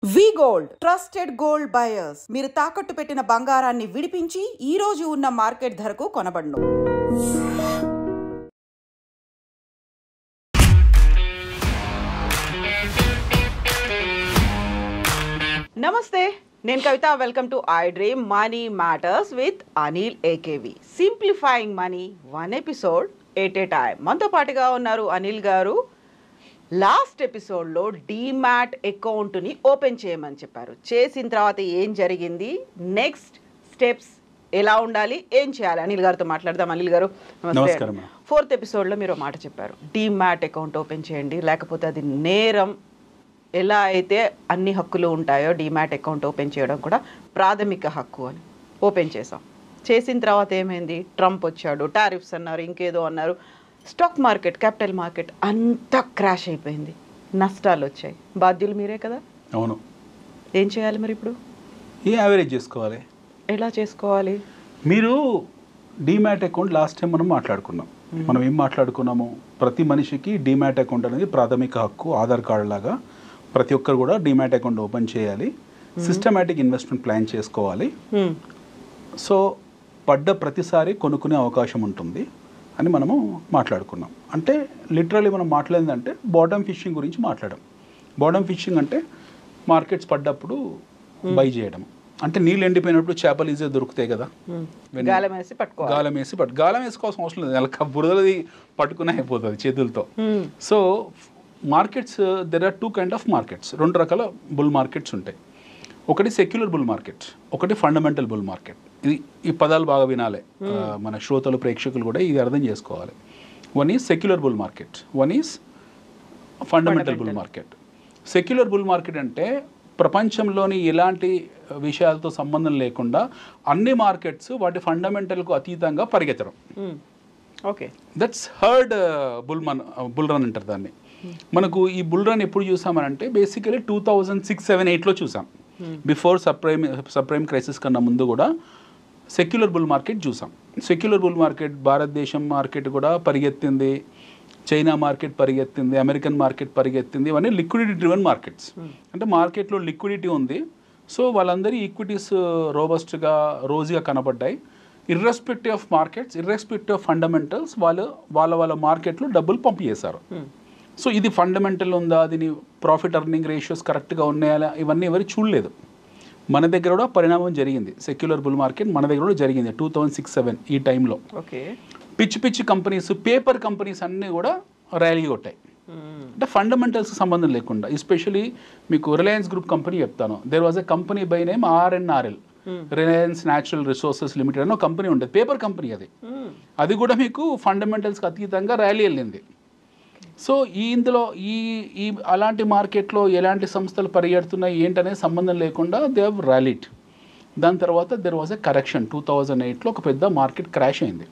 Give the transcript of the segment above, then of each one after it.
వి gold trusted gold buyers మీరు తాకట్టు పెట్టిన బంగారాన్ని విడిపించి ఈ రోజు ఉన్న మార్కెట్ ధరకు కొనబడును. నమస్తే, నేను Kavitha. Welcome to I dream money matters with Anil AKV. Simplifying money, one episode at a time. మనతో పాటుగా ఉన్నారు అనిల్ గారు. లాస్ట్ ఎపిసోడ్లో డీమ్యాట్ అకౌంట్ని ఓపెన్ చేయమని చెప్పారు. చేసిన తర్వాత ఏం జరిగింది, నెక్స్ట్ స్టెప్స్ ఎలా ఉండాలి, ఏం చేయాలి, అనిల్ గారితో మాట్లాడదాం. అనిల్ గారు నమస్తే. 4th ఎపిసోడ్లో మీరు మాట చెప్పారు, డీమ్యాట్ అకౌంట్ ఓపెన్ చేయండి, లేకపోతే అది నేరం. ఎలా అయితే అన్ని హక్కులు ఉంటాయో డీమ్యాట్ అకౌంట్ ఓపెన్ చేయడం కూడా ప్రాథమిక హక్కు అని ఓపెన్ చేసాం. చేసిన తర్వాత ఏమైంది, ట్రంప్ వచ్చాడు, టారిఫ్స్ అన్నారు, ఇంకేదో అన్నారు. స్టాక్ మార్కెట్, క్యాపిటల్ మార్కెట్ అంతా క్రాష్ అయిపోయింది, నష్టాలు వచ్చాయి. బాధ్యులు మీరే కదా. అవును. ఏం చేయాలి మరి ఇప్పుడు? ఏ యావరేజ్ చేసుకోవాలి, ఎలా చేసుకోవాలి? మీరు డీమ్యాట్ అకౌంట్ లాస్ట్ టైం మనం మాట్లాడుకున్నాం. మనం ఏం మాట్లాడుకున్నాము, ప్రతి మనిషికి డీమ్యాట్ అకౌంట్ అనేది ప్రాథమిక హక్కు. ఆధార్ కార్డు లాగా ప్రతి ఒక్కరు కూడా డీమ్యాట్ అకౌంట్ ఓపెన్ చేయాలి, సిస్టమేటిక్ ఇన్వెస్ట్మెంట్ ప్లాన్ చేసుకోవాలి. సో పడ్డ ప్రతిసారి కొనుక్కునే అవకాశం ఉంటుంది అని మనము మాట్లాడుకున్నాం. అంటే లిటరలీ మనం మాట్లాడిందంటే బాటమ్ ఫిషింగ్ గురించి మాట్లాడాం. బాటమ్ ఫిషింగ్ అంటే మార్కెట్స్ పడ్డప్పుడు బై చేయడం. అంటే నీళ్ళు ఎండిపోయినప్పుడు చేపలు ఈజీగా దొరుకుతాయి కదా, గాలం వేసుకోవాల్సిన అవసరం లేదు, నెల బురదలది పట్టుకునే అయిపోతుంది చేతులతో. So markets, there are 2 kinds of markets. 2 రకాల బుల్ మార్కెట్స్ ఉంటాయి. ఒకటి సెక్యులర్ బుల్ మార్కెట్, ఒకటి ఫండమెంటల్ బుల్ మార్కెట్. ఈ పదాలు బాగా వినాలి, మన శ్రోతలు ప్రేక్షకులు కూడా ఇది అర్థం చేసుకోవాలి. One is secular bull market, one is fundamental bull market. Secular bull market అంటే ప్రపంచంలోని ఎలాంటి విషయాలతో సంబంధం లేకుండా అన్ని మార్కెట్స్ వాటి ఫండమెంటల్కు అతీతంగా పరిగెత్తడం. Okay, that's heard bull run అంటారు దాన్ని. మనకు ఈ బుల్ రన్ ఎప్పుడు చూసామనంటే బేసికలీ 2006, 2007, 2008లో చూసాం. బిఫోర్ సబ్ప్రైమ్ క్రైసిస్ కన్నా ముందు కూడా సెక్యులర్ బుల్ మార్కెట్ చూసాం. సెక్యులర్ బుల్ మార్కెట్ భారతదేశం మార్కెట్ కూడా పరిగెత్తింది, చైనా మార్కెట్ పరిగెత్తింది, అమెరికన్ మార్కెట్ పరిగెత్తింది. ఇవన్నీ లిక్విడిటీ డ్రివెన్ మార్కెట్స్. అంటే మార్కెట్లో లిక్విడిటీ ఉంది, సో వాళ్ళందరి ఈక్విటీస్ రోబస్ట్గా రోజుగా కనబడ్డాయి. Irrespective of markets, irrespective of fundamentals, వాళ్ళ మార్కెట్లో డబ్బులు పంపు చేశారు. సో ఇది ఫండమెంటల్ ఉందా, దీని ప్రాఫిట్ ఎర్నింగ్ రేషియోస్ కరెక్ట్గా ఉన్నాయా, ఇవన్నీ ఎవరు చూడలేదు. మన దగ్గర కూడా పరిణామం జరిగింది. సెక్యులర్ బుల్ మార్కెట్ మన దగ్గర కూడా జరిగింది 2006, 2007 ఈ టైంలో. ఓకే, పిచ్చి కంపెనీస్, పేపర్ కంపెనీస్ అన్నీ కూడా ర్యాలీ కొట్టాయి. అంటే ఫండమెంటల్స్కి సంబంధం లేకుండా. ఎస్పెషలీ మీకు రిలయన్స్ గ్రూప్ కంపెనీ చెప్తాను. There was a company by name RNRL, Reliance natural resources limited అని ఒక కంపెనీ ఉండేది, పేపర్ కంపెనీ. అది కూడా మీకు ఫండమెంటల్స్కి అతీతంగా ర్యాలీ వెళ్ళింది. సో ఇందులో ఈ అలాంటి మార్కెట్లో ఎలాంటి సంస్థలు పరిగెడుతున్నాయి ఏంటనేది సంబంధం లేకుండా దే హ్యావ్ ర్యాలీడ్. దాని తర్వాత దెర్ వాజ్ ఎ కరెక్షన్. 2008లో ఒక పెద్ద మార్కెట్ క్రాష్ అయింది.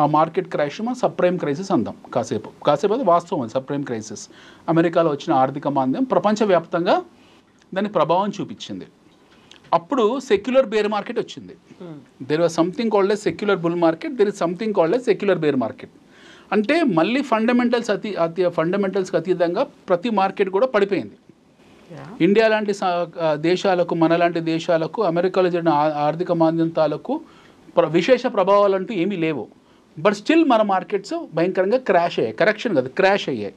ఆ మార్కెట్ క్రాష్ మనం సబ్ప్రైమ్ క్రైసిస్ అందాం. కాసేపు అది వాస్తవం, అది సబ్ప్రైమ్ క్రైసిస్. అమెరికాలో వచ్చిన ఆర్థిక మాంద్యం ప్రపంచవ్యాప్తంగా దాని ప్రభావం చూపించింది. అప్పుడు సెక్యులర్ బేర్ మార్కెట్ వచ్చింది. There was something called a secular bull market, there is something called a secular bear market. అంటే మళ్ళీ ఫండమెంటల్స్కి అతీతంగా ప్రతి మార్కెట్ కూడా పడిపోయింది. ఇండియా లాంటి దేశాలకు, మనలాంటి దేశాలకు, అమెరికాలో జరిగిన ఆర్థిక మాంద్యంతాలకు విశేష ప్రభావాలు అంటూ ఏమీ లేవు. బట్ స్టిల్ మన మార్కెట్స్ భయంకరంగా క్రాష్ అయ్యాయి. కరెక్షన్ కాదు, క్రాష్ అయ్యాయి.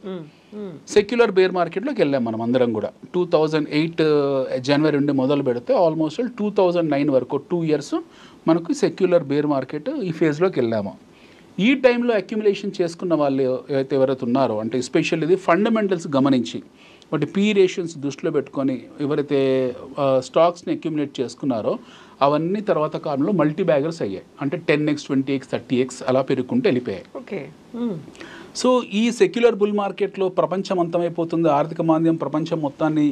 సెక్యులర్ బేర్ మార్కెట్లోకి వెళ్ళాం మనం అందరం కూడా. 2008 జనవరి నుండి మొదలు పెడితే ఆల్మోస్ట్ 2009 వరకు 2 years మనకు సెక్యులర్ బేర్ మార్కెట్ ఈ ఫేజ్లోకి వెళ్ళాము. ఈ టైంలో అక్యుములేషన్ చేసుకున్న వాళ్ళు ఎవరైతే ఉన్నారో, అంటే ఎస్పెషల్ ఇది ఫండమెంటల్స్ గమనించి వాటి పీ రేషియోస్ దృష్టిలో పెట్టుకొని ఎవరైతే స్టాక్స్ని అక్యుములేట్ చేసుకున్నారో అవన్నీ తర్వాత కాలంలో మల్టీ బ్యాగర్స్ అయ్యాయి. అంటే 10x, 20x, 30x అలా పెరుగుకుంటూ వెళ్ళిపోయాయి. ఓకే. సో ఈ సెక్యులర్ బుల్ మార్కెట్లో ప్రపంచం అంతమైపోతుంది, ఆర్థిక మాంద్యం ప్రపంచం మొత్తాన్ని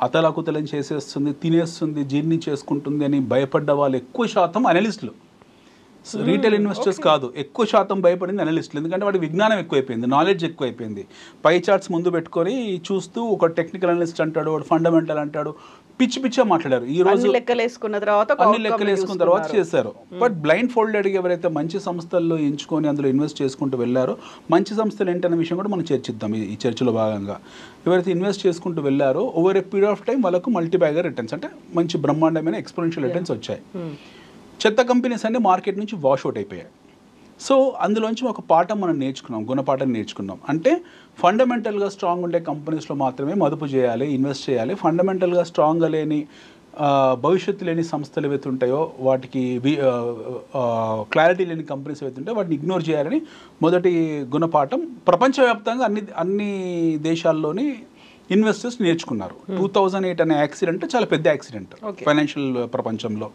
అతలాకుతలం చేసేస్తుంది, తినేస్తుంది, జీర్ణి చేసుకుంటుంది అని భయపడ్డ వాళ్ళు ఎక్కువ శాతం అనలిస్టులు. రీటైల్ ఇన్వెస్టర్స్ కాదు, ఎక్కువ శాతం భయపడింది అనలిస్టులు. ఎందుకంటే వాడికి విజ్ఞానం ఎక్కువైపోయింది, నాలెడ్జ్ ఎక్కువైపోయింది. పై చార్ట్స్ ముందు పెట్టుకొని చూస్తూ ఒక టెక్నికల్ అనలిస్ట్ అంటాడు, వాడు ఫండమెంటల్ అంటాడు, పిచ్చి పిచ్చిగా మాట్లాడారు. ఈ రోజు అన్ని లెక్కలు వేసుకున్న తర్వాత చేశారు. బట్ బ్లైండ్ ఫోల్డెడ్ ఎవరైతే మంచి సంస్థల్లో ఎంచుకొని అందులో ఇన్వెస్ట్ చేసుకుంటూ వెళ్ళారో, మంచి సంస్థలు ఏంటనే విషయం కూడా మనం చర్చిద్దాం ఈ చర్చలో భాగంగా. ఎవరైతే ఇన్వెస్ట్ చేసుకుంటూ వెళ్ళారో over a period of time వాళ్ళకు మల్టీబ్యాగర్ రిటర్న్స్, అంటే మంచి బ్రహ్మాండమైన ఎక్స్పోనెన్షియల్ రిటర్న్స్ వచ్చాయి. చెత్త కంపెనీస్ అన్ని మార్కెట్ నుంచి వాష్ అవుట్ అయిపోయాయి. సో అందులోంచి ఒక పాఠం మనం నేర్చుకున్నాం, గుణపాఠం నేర్చుకున్నాం. అంటే ఫండమెంటల్గా స్ట్రాంగ్ ఉండే కంపెనీస్లో మాత్రమే మదుపు చేయాలి, ఇన్వెస్ట్ చేయాలి. ఫండమెంటల్గా స్ట్రాంగ్గా లేని భవిష్యత్తు లేని సంస్థలు ఏవైతే ఉంటాయో, వాటికి క్లారిటీ లేని కంపెనీస్ ఏవైతే ఉంటాయో వాటిని ఇగ్నోర్ చేయాలని మొదటి గుణపాఠం ప్రపంచవ్యాప్తంగా అన్ని దేశాల్లోని ఇన్వెస్టర్స్ నేర్చుకున్నారు. 2008 అనే యాక్సిడెంట్ చాలా పెద్ద యాక్సిడెంట్ ఫైనాన్షియల్ ప్రపంచంలో.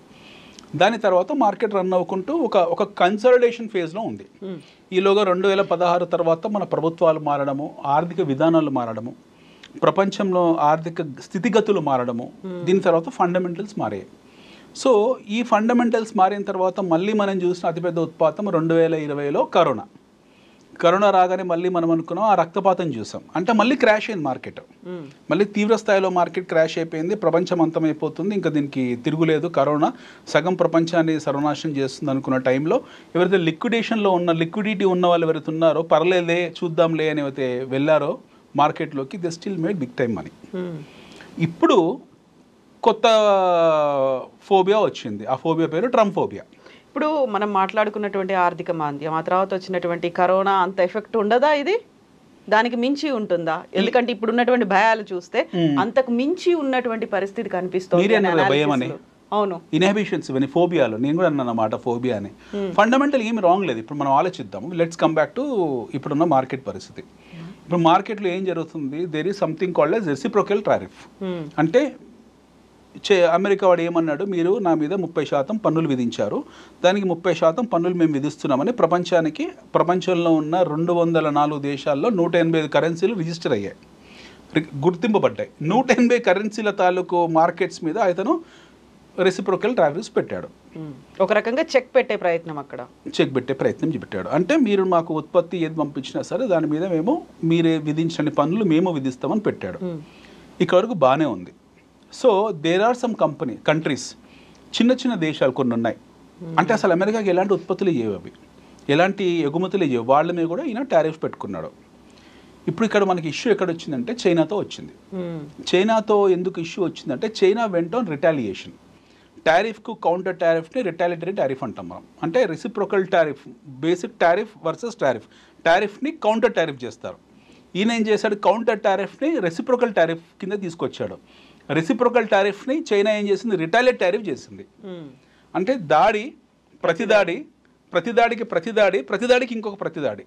దాని తర్వాత మార్కెట్ రన్ అవ్వకుంటూ ఒక కన్సల్టేషన్ ఫేజ్లో ఉంది. ఈలోగా 2016 తర్వాత మన ప్రభుత్వాలు మారడము, ఆర్థిక విధానాలు మారడము, ప్రపంచంలో ఆర్థిక స్థితిగతులు మారడము, దీని తర్వాత ఫండమెంటల్స్ మారాయి. సో ఈ ఫండమెంటల్స్ మారిన తర్వాత మళ్ళీ మనం చూసిన అతిపెద్ద ఉత్పాతం 2020లో కరోనా రాగానే మళ్ళీ మనం అనుకున్నాం, ఆ రక్తపాతం చూసాం. అంటే మళ్ళీ క్రాష్ అయింది మార్కెట్, మళ్ళీ తీవ్ర స్థాయిలో మార్కెట్ క్రాష్ అయిపోయింది. ప్రపంచం అంతమైపోతుంది, ఇంకా దీనికి తిరుగులేదు, కరోనా సగం ప్రపంచాన్ని సర్వనాశనం చేస్తుంది అనుకున్న టైంలో ఎవరైతే లిక్విడిటీ ఉన్న వాళ్ళు ఎవరైతే ఉన్నారో, పర్లేదే చూద్దాంలే అని అయితే వెళ్ళారో మార్కెట్లోకి, they still made big time money. ఇప్పుడు కొత్త ఫోబియా వచ్చింది, ఆ ఫోబియా పేరు ట్రంప్ ఫోబియా. ఇప్పుడు మనం మాట్లాడుకున్నటువంటి ఆర్థిక మాంద్యం, ఆ తర్వాత వచ్చినటువంటి కరోనా అంత ఎఫెక్ట్ ఉండదా? ఇది దానికి మించి ఉంటుందా? ఎందుకంటే ఇప్పుడు ఉన్నటువంటి భయాలు చూస్తే అంతకు మించి ఉన్నటువంటి పరిస్థితి కనిపిస్తుంది. అవును, ఇన్హిబిషన్స్ ఇవన్నీ ఫోబియాలో నేను కూడా అన్నాను అన్నమాట, ఫోబియా అని. ఫండమెంటల్ ఏమి రాంగ్ లేదు. ఇప్పుడు మనం ఆలోచిద్దాము, లెట్స్ కమ్ బ్యాక్ టు ఇప్పుడున్న మార్కెట్ పరిస్థితి. ఇప్పుడు మార్కెట్లో ఏం జరుగుతుంది, there is something called as reciprocal tariff. అంటే అమెరికా వాడు ఏమన్నాడు, మీరు నా మీద 30% పన్నులు విధించారు, దానికి 30% పన్నులు మేము విధిస్తున్నామని ప్రపంచంలో ఉన్న 204 దేశాల్లో 185 కరెన్సీలు రిజిస్టర్ అయ్యాయి, గుర్తింపబడ్డాయి. 180 కరెన్సీల తాలూకు మార్కెట్స్ మీద అతను రెసిప్రోకల్ టారిఫ్స్ పెట్టాడు. ఒక రకంగా చెక్ పెట్టే ప్రయత్నం పెట్టాడు. అంటే మీరు మాకు ఉత్పత్తి ఏది పంపించినా సరే దాని మీద మీరే విధించిన పన్నులు మేము విధిస్తామని పెట్టాడు. ఇక్కడ వరకు బాగానే ఉంది. So there are some countries, చిన్న దేశాలు కొన్ని ఉన్నాయి, అంటే అసలు అమెరికాకి ఎలాంటి ఉత్పత్తులు ఇవ్వవు, అవి ఎలాంటి ఎగుమతులు ఇవ్వవు, వాళ్ళ మీద కూడా ఈయన టారిఫ్ పెట్టుకున్నాడు. ఇప్పుడు ఇక్కడ మనకి ఇష్యూ ఎక్కడ వచ్చిందంటే చైనాతో వచ్చింది. చైనాతో ఎందుకు ఇష్యూ వచ్చిందంటే చైనా వెంట ఆన్ రిటాలియేషన్. టారిఫ్కు కౌంటర్ టారిఫ్ని రిటాలిటరీ టారిఫ్ అంటాం మనం. అంటే reciprocal tariff, basic tariff versus టారిఫ్ని కౌంటర్ టారిఫ్ చేస్తారు. ఈయన ఏం చేశాడు, కౌంటర్ టారిఫ్ని రెసిప్రోకల్ టారిఫ్ కింద తీసుకొచ్చాడు. రెసిప్రోకల్ టారిఫ్ని చైనా ఏం చేసింది, రిటాలియేట్ టారిఫ్ చేసింది. అంటే ప్రతిదాడికి ఇంకొక ప్రతిదాడి.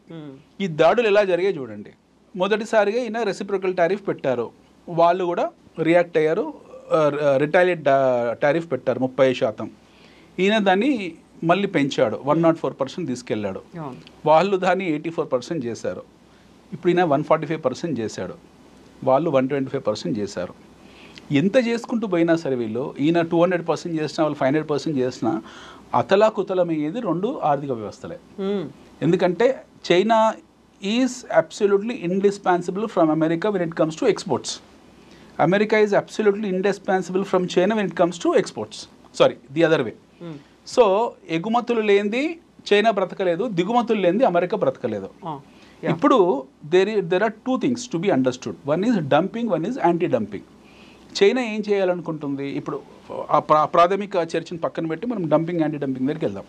ఈ దాడులు ఎలా జరిగాయి చూడండి. మొదటిసారిగా ఈయన రెసిప్రోకల్ టారిఫ్ పెట్టారు, వాళ్ళు కూడా రియాక్ట్ అయ్యారు, రిటాలియేట్ టారిఫ్ పెట్టారు 30%. ఈయన దాన్ని మళ్ళీ పెంచాడు, 104% తీసుకెళ్ళాడు. వాళ్ళు దాన్ని 84% చేశారు. ఇప్పుడు ఈయన 145% చేశాడు, వాళ్ళు 125% చేశారు. ఎంత చేసుకుంటూ పోయినా సరే వీళ్ళు, ఈయన 200% చేసినా వాళ్ళు 500% చేసినా అతలాకుతలమయ్యేది రెండు ఆర్థిక వ్యవస్థలే. ఎందుకంటే China is absolutely indispensable from America when it comes to exports. America is absolutely indispensable from China when it comes to exports. The other way. So ఎగుమతులు లేనిది చైనా బ్రతకలేదు, దిగుమతులు లేనిది అమెరికా బ్రతకలేదు. ఇప్పుడు there are two things to be understood. One is dumping, one is anti dumping. China ఏం చేయాలనుకుంటుంది, ఇప్పుడు ఆ ప్రాథమిక చర్చను పక్కన పెట్టి మనం డంపింగ్ యాంటీ డంపింగ్ దగ్గరికి వెళ్దాం.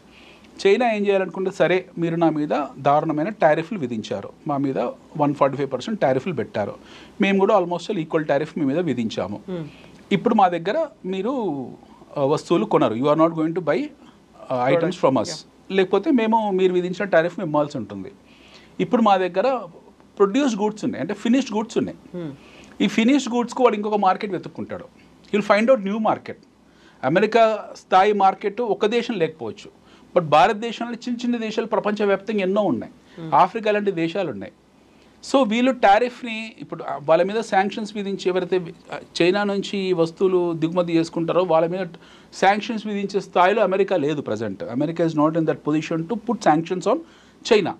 చైనా ఏం చేయాలనుకుంటే, సరే మీరు నా మీద దారుణమైన టారిఫ్లు విధించారు, మా మీద 145% టారిఫ్లు పెట్టారు, మేము కూడా ఆల్మోస్ట్ ఈక్వల్ టారిఫ్ మీ మీద విధించాము. ఇప్పుడు మా దగ్గర మీరు వస్తువులు కొనరు, you are not going to buy items from us, లేకపోతే మీరు విధించిన టారిఫ్ మేము ఇవ్వాల్సి ఉంటుంది. ఇప్పుడు మా దగ్గర ప్రొడ్యూస్డ్ గూడ్స్ ఉన్నాయి, అంటే ఫినిష్డ్ గూడ్స్ ఉన్నాయి. ఈ ఫినిష్డ్ గూడ్స్కు వాడు ఇంకొక మార్కెట్ వెతుక్కుంటాడు. Will find out new market. America స్థాయి మార్కెట్ ఒక దేశం లేకపోవచ్చు, బట్ భారతదేశంలో చిన్న దేశాలు ప్రపంచవ్యాప్తంగా ఎన్నో ఉన్నాయి. ఆఫ్రికా లాంటి దేశాలు ఉన్నాయి. సో వీళ్ళు టారిఫ్ని ఇప్పుడు వాళ్ళ మీద శాంక్షన్స్ విధించి ఎవరైతే చైనా నుంచి ఈ వస్తువులు దిగుమతి చేసుకుంటారో వాళ్ళ మీద శాంక్షన్స్ విధించే స్థాయిలో అమెరికా లేదు present. America is not in that position to put sanctions on China.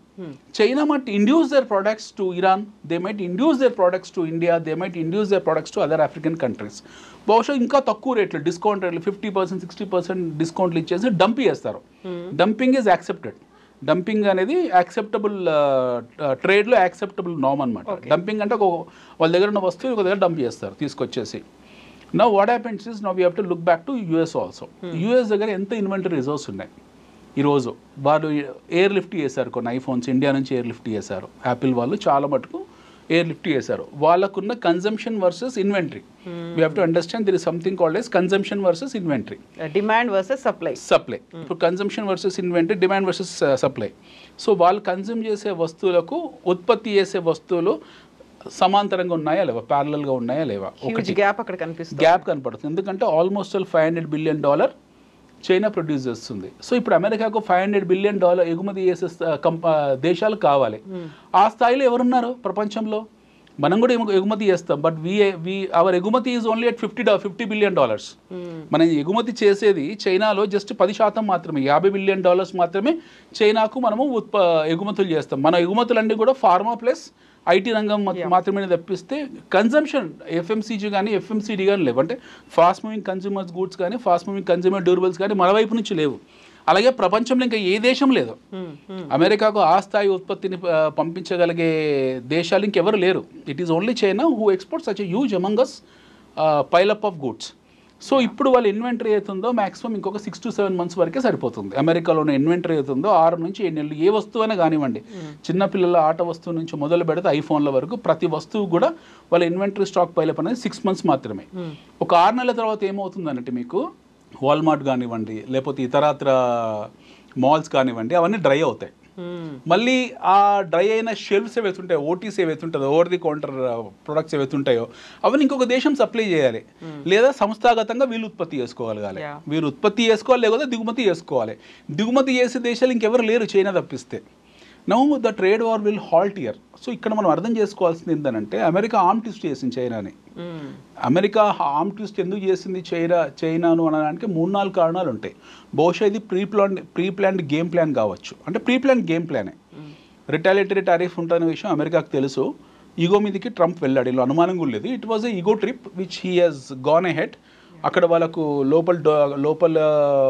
China might induce their products to Iran, they might induce their products to India, they might induce their products to other African countries. బహుశా ఇంకా తక్కువ రేట్లు, discount రేట్లు 50%, 60% డిస్కౌంట్లు ఇచ్చేసి dump చేస్తారు. Dumping is accepted. Dumping అనేది acceptable ట్రేడ్లో acceptable నామ్ అనమాట. డంపింగ్ అంటే వాళ్ళ దగ్గర ఉన్న వస్తువు ఒక దగ్గర డంప్ చేస్తారు తీసుకొచ్చేసి. Now what happens is now we have to look back to US also. US దగ్గర ఎంత ఇన్వెంటరీ రిజర్వ్స్ ఉన్నాయి ఈరోజు. వాళ్ళు ఎయిర్ లిఫ్ట్ చేశారు కొన్ని ఐఫోన్స్, ఇండియా నుంచి ఎయిర్ లిఫ్ట్ చేశారు. యాపిల్ వాళ్ళు చాలా మటుకు ఎయిర్ లిఫ్ట్ చేశారు. వాళ్ళకున్న consumption versus inventory. We have to understand there is something called as consumption versus inventory. Demand versus supply. ఇప్పుడు consumption versus inventory, demand versus supply. So వాళ్ళు consume చేసే వస్తువులకు ఉత్పత్తి చేసే వస్తువులు సమాంతరంగా ఉన్నాయా లేవా, ప్యారలల్గా ఉన్నాయా లేవా, ఒకటి గ్యాప్ అక్కడ కనిపిస్తుంది, గ్యాప్ కనపడుతుంది. ఎందుకంటే ఆల్మోస్ట్ $500 బిలియన్ చైనా ప్రొడ్యూస్ చేస్తుంది. సో ఇప్పుడు అమెరికాకు $500 బిలియన్ ఎగుమతి చేసే దేశాలు కావాలి. ఆ స్థాయిలో ఎవరున్నారు ప్రపంచంలో? మనం కూడా ఎగుమతి చేస్తాం, బట్ అవర్ ఎగుమతి ఈజ్ ఓన్లీ అట్ $50 బిలియన్. మనం ఎగుమతి చేసేది చైనాలో జస్ట్ 10% మాత్రమే, $50 బిలియన్ మాత్రమే చైనాకు మనము ఎగుమతులు చేస్తాం. మన ఎగుమతులన్నీ కూడా ఫార్మా ప్లస్ ఐటీ రంగం మాత్రమే తప్పిస్తే కన్జంప్షన్ ఎఫ్ఎంసీజీ కానీ ఎఫ్ఎంసీడీ కానీ లేవు. అంటే ఫాస్ట్ మూవింగ్ కన్జ్యూమర్స్ గూడ్స్ కానీ ఫాస్ట్ మూవింగ్ కన్జ్యూమర్ డ్యూరబుల్స్ కానీ మన వైపు నుంచి లేవు. అలాగే ప్రపంచంలో ఇంకా ఏ దేశం లేదు అమెరికాకు ఆ స్థాయి ఉత్పత్తిని పంపించగలిగే దేశాలు ఇంకెవరు లేరు. It is only China who exports such a huge among us pileup of goods. So ఇప్పుడు వాళ్ళ ఇన్వెంటరీ అవుతుందో మ్యాక్సిమం ఇంకొక 6 to 7 months వరకే సరిపోతుంది. అమెరికాలో ఉన్న ఇన్వెంటరీ అవుతుందో 6 నుంచి 7 నెలలు. ఏ వస్తువు అయినా కానివ్వండి, చిన్నపిల్లల ఆట వస్తువు నుంచి మొదలు పెడితే ఐఫోన్ల వరకు ప్రతి వస్తువు కూడా వాళ్ళ ఇన్వెంటరీ స్టాక్ పైలప్ అనేది 6 months మాత్రమే. ఒక 6 నెలల తర్వాత ఏమవుతుందంటే మీకు వాల్మార్ట్ కానివ్వండి లేకపోతే ఇతరత్ర మాల్స్ కానివ్వండి అవన్నీ డ్రై అవుతాయి. మళ్ళీ ఆ డ్రై అయిన షెల్ఫ్స్ ఏవైతే ఉంటాయో, ఓటీసీ ఏవైతే ఉంటుందో, ఓవర్ ది కౌంటర్ ప్రొడక్ట్స్ ఏవైతే ఉంటాయో అవన్నీ ఇంకొక దేశం సప్లై చేయాలి, లేదా సంస్థాగతంగా వీళ్ళు ఉత్పత్తి చేసుకోగలగాలి. వీళ్ళు ఉత్పత్తి చేసుకోవాలి, లేకపోతే దిగుమతి చేసుకోవాలి. దిగుమతి చేసే దేశాలు ఇంకెవరు లేరు చైనా తప్పిస్తే. Now the trade war will halt year. So ఇక్కడ మనం అర్థం చేసుకోవాల్సింది ఏంటంటే అమెరికా ఆర్మ్ ట్విస్ట్ చేసింది చైనాని. అమెరికా ఆర్మ్ ట్విస్ట్ ఎందుకు చేసింది చైనాను అనడానికి 3-4 కారణాలు ఉంటాయి. బహుశా ఇది ప్రీ ప్లాన్డ్ గేమ్ ప్లాన్ కావచ్చు. అంటే ప్రీ ప్లాన్ గేమ్ ప్లానే. రిటాలిటరీ టారిఫ్ ఉంటున్న విషయం అమెరికాకు తెలుసు. ఈగో మీదకి ట్రంప్ వెళ్ళాడు, ఇలా అనుమానం కూడా లేదు. It was a ego trip which he has gone ahead. అక్కడ వాళ్ళకు లోపల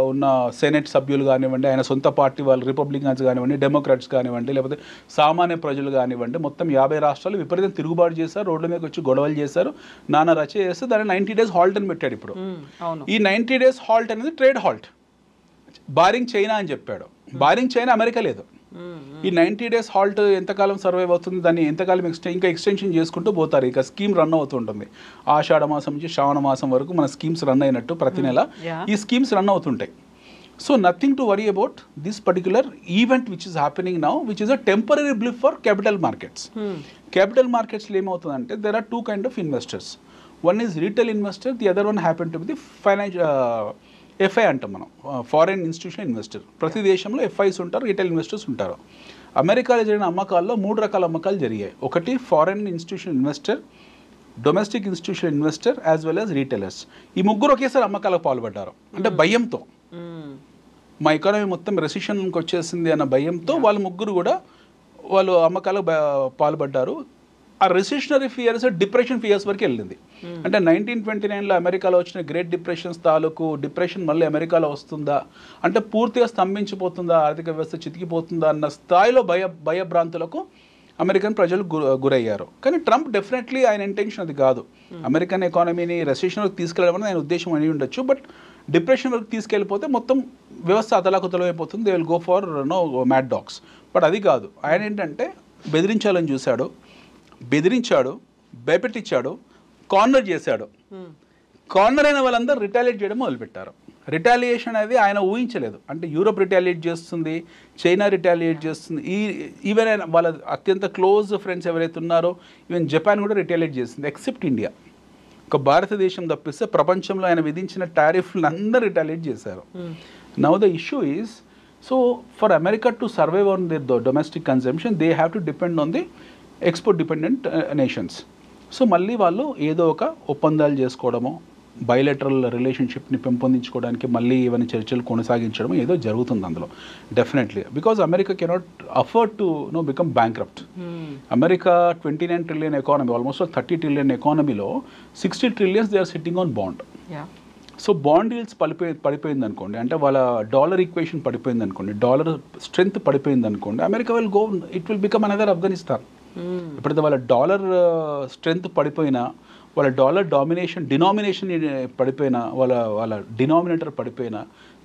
ఉన్న సెనెట్ సభ్యులు కానివ్వండి, ఆయన సొంత పార్టీ వాళ్ళు రిపబ్లికన్స్ కానివ్వండి, డెమోక్రాట్స్ కానివ్వండి, లేకపోతే సామాన్య ప్రజలు కానివ్వండి, మొత్తం 50 రాష్ట్రాలు విపరీతం తిరుగుబాటు చేశారు, రోడ్ల మీదకి వచ్చి గొడవలు చేశారు, నానా రచ చేస్తే దాన్ని 90 days హాల్ట్ అని పెట్టాడు. ఇప్పుడు ఈ 90 days హాల్ట్ అనేది ట్రేడ్ హాల్ట్, బారింగ్ చైనా అని చెప్పాడు. బారింగ్ చైనా అమెరికా లేదు. ఈ 90 days హాల్ట్ ఎంతకాలం సర్వైవ్ అవుతుంది, దాన్ని ఎంతకాలం ఇంకా ఎక్స్టెన్షన్ చేసుకుంటూ పోతారు. ఇక స్కీమ్ రన్ అవుతుంటుంది. ఆషాఢ మాసం నుంచి శ్రావణ మాసం వరకు మన స్కీమ్స్ రన్ అయినట్టు ప్రతి నెల ఈ స్కీమ్స్ రన్ అవుతుంటాయి. So nothing to worry about this particular event which is happening now, which is a temporary blip for capital markets. Capital మార్కెట్స్లో ఏమవుతుందంటే there are 2 kinds of investors. One is retail investor, the other one happen to be the FI అంటాం మనం, foreign institutional investor. ప్రతి దేశంలో ఎఫ్ఐస్ ఉంటారు, retail investors ఉంటారు. అమెరికాలో జరిగిన అమ్మకాల్లో 3 రకాల అమ్మకాలు జరిగాయి. ఒకటి foreign institutional investor, domestic institutional investor as well as retailers. ఈ ముగ్గురు ఒకేసారి అమ్మకాలకు పాల్పడ్డారు. అంటే భయంతో, మా ఎకానమీ మొత్తం రెసిషన్కి వచ్చేసింది అన్న భయంతో వాళ్ళు అమ్మకాలకు పాల్పడ్డారు. ఆ రెసిషనరీ ఫియర్స్ డిప్రెషన్ ఫియర్స్ వరకు వెళ్ళింది. అంటే 1929లో అమెరికాలో వచ్చిన గ్రేట్ డిప్రెషన్స్ తాలూకు డిప్రెషన్ మళ్ళీ అమెరికాలో వస్తుందా, అంటే పూర్తిగా స్తంభించిపోతుందా, ఆర్థిక వ్యవస్థ చితికిపోతుందా అన్న స్థాయిలో భయభ్రాంతులకు అమెరికన్ ప్రజలు గురయ్యారు. కానీ ట్రంప్ డెఫినెట్లీ ఆయన ఇంటెన్షన్ అది కాదు. అమెరికన్ ఎకానమీని రెసిషన్ వరకు తీసుకెళ్ళడం ఆయన ఉద్దేశం అని ఉండొచ్చు. బట్ డిప్రెషన్ వరకు తీసుకెళ్ళిపోతే మొత్తం వ్యవస్థ అతలాకుతలం అయిపోతుంది. They will go for mad dogs. But అది కాదు. ఆయన ఏంటంటే బెదిరించాలని చూశాడు, భయపెట్టించాడు, కార్నర్ చేశాడు. కార్నర్ అయిన వాళ్ళందరూ రిటాలియేట్ చేయడం మొదలుపెట్టారు. రిటాలియేషన్ అనేది ఆయన ఊహించలేదు. అంటే యూరోప్ రిటాలియేట్ చేస్తుంది, చైనా రిటాలియేట్ చేస్తుంది, ఈవెన్ వాళ్ళ అత్యంత క్లోజ్ ఫ్రెండ్స్ ఎవరైతే ఉన్నారో ఈవెన్ జపాన్ కూడా రిటాలియేట్ చేస్తుంది, ఎక్సెప్ట్ ఇండియా. ఒక భారతదేశం తప్పిస్తే ప్రపంచంలో ఆయన విధించిన టారిఫ్లు అందరూ రిటాలియేట్ చేశారు. Now the issue is, so for America to survive on the domestic consumption they have to depend on the export dependent nations. So మళ్ళీ వాళ్ళు ఏదో ఒక ఒప్పందాలు చేసుకోవడము, బయలెటరల్ రిలేషన్షిప్ని పెంపొందించుకోవడానికి మళ్ళీ ఏమైనా చర్చలు కొనసాగించడం ఏదో జరుగుతుంది అందులో definitely. Because America cannot afford to become bankrupt. America 29 trillion economy, almost 30 trillion ఎకానమీలో 60 trillions they are sitting on bond. So bond deals పడిపోయింది అనుకోండి, అంటే వాళ్ళ డాలర్ ఈక్వేషన్ పడిపోయింది అనుకోండి, డాలర్ స్ట్రెంగ్త్ పడిపోయింది అనుకోండి, America will go, it will become another Afghanistan. ఎప్పుడైతే వాళ్ళ డాలర్ స్ట్రెంగ్త్ పడిపోయినా, వాళ్ళ డాలర్ డినామినేషన్ పడిపోయినా, వాళ్ళ డినామినేటర్ పడిపోయినా,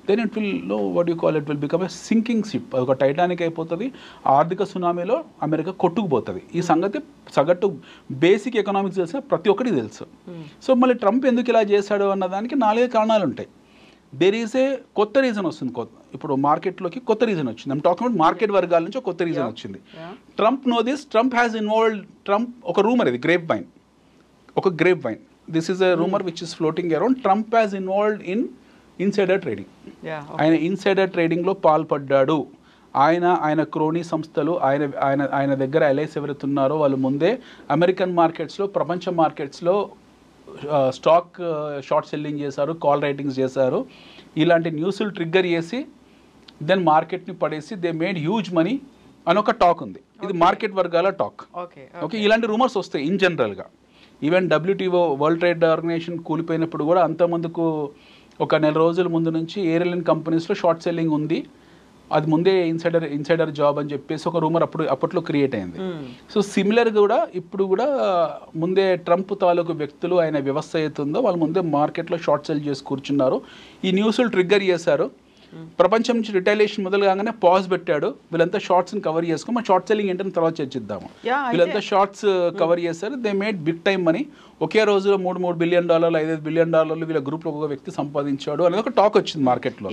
then it will what you call, it will become a sinking ship. ఒక టైటానిక్ అయిపోతుంది, ఆర్థిక సునామీలో అమెరికా కొట్టుకుపోతుంది. ఈ సంగతి సగటు బేసిక్ ఎకనామిక్స్ తెలిసిన ప్రతి ఒక్కరికి తెలుసు. సో మళ్ళీ ట్రంప్ ఎందుకు ఇలా చేశాడు అన్నదానికి 4 కారణాలు ఉంటాయి. దేర్ ఈజ్ ఏ కొత్త రీజన్ వస్తుంది. ఇప్పుడు మార్కెట్లోకి కొత్త రీజన్ వచ్చింది. ఐమ్ టాకింగ్ అబౌట్ మార్కెట్ వర్గాల నుంచి కొత్త రీజన్ వచ్చింది. Trump know this, Trump has involved, ఒక రూమర్, ఇది grapevine, this is a rumour which is floating around. Trump has involved in insider trading. ఆయన ఇన్సైడర్ ట్రేడింగ్లో పాల్పడ్డాడు. ఆయన క్రోనీ సంస్థలు, ఆయన దగ్గర ఎల్ఐస్ ఎవరైతే ఉన్నారో వాళ్ళు ముందే అమెరికన్ మార్కెట్స్లో, ప్రపంచ మార్కెట్స్లో స్టాక్ షార్ట్ సెల్లింగ్ చేశారు, కాల్ రైటింగ్స్ చేశారు. ఇలాంటి న్యూస్లు ట్రిగ్గర్ చేసి దెన్ మార్కెట్ని పడేసి దే మేడ్ హ్యూజ్ మనీ అని ఒక టాక్ ఉంది. ఇది మార్కెట్ వర్గాల టాక్. ఓకే, ఇలాంటి రూమర్స్ వస్తాయి ఇన్ జనరల్గా. Even WTO, world trade organisation కూలిపోయినప్పుడు కూడా అంత ముందుకు ఒక 4 రోజుల ముందు నుంచి ఎయిర్లైన్ కంపెనీస్లో షార్ట్ సెల్లింగ్ ఉంది, అది ముందే ఇన్సైడర్ జాబ్ అని చెప్పేసి ఒక రూమర్ అప్పట్లో క్రియేట్ అయింది. సో సిమిలర్ కూడా ఇప్పుడు కూడా ముందే ట్రంప్ తాలూకు వ్యక్తులు, ఆయన వ్యవస్థ అవుతుందో వాళ్ళు ముందే మార్కెట్లో షార్ట్ సెల్ చేసి కూర్చున్నారు. ఈ న్యూస్లు ట్రిగ్గర్ చేశారు. ప్రపంచం నుంచి రిటైలేషన్ మొదలు కాగానే పాజ్ పెట్టాడు. వీళ్ళంతా షార్ట్స్ని కవర్ చేసుకుని మన షార్ట్ సెల్లింగ్ ఏంటని తర్వాత చర్చిద్దాము. వీళ్ళంతా షార్ట్స్ కవర్ చేశారు. They made big time money. ఒకే రోజులో $3 బిలియన్, $5 బిలియన్ వీళ్ళ గ్రూప్లో ఒక వ్యక్తి సంపాదించాడు అనేది ఒక టాక్ వచ్చింది మార్కెట్లో.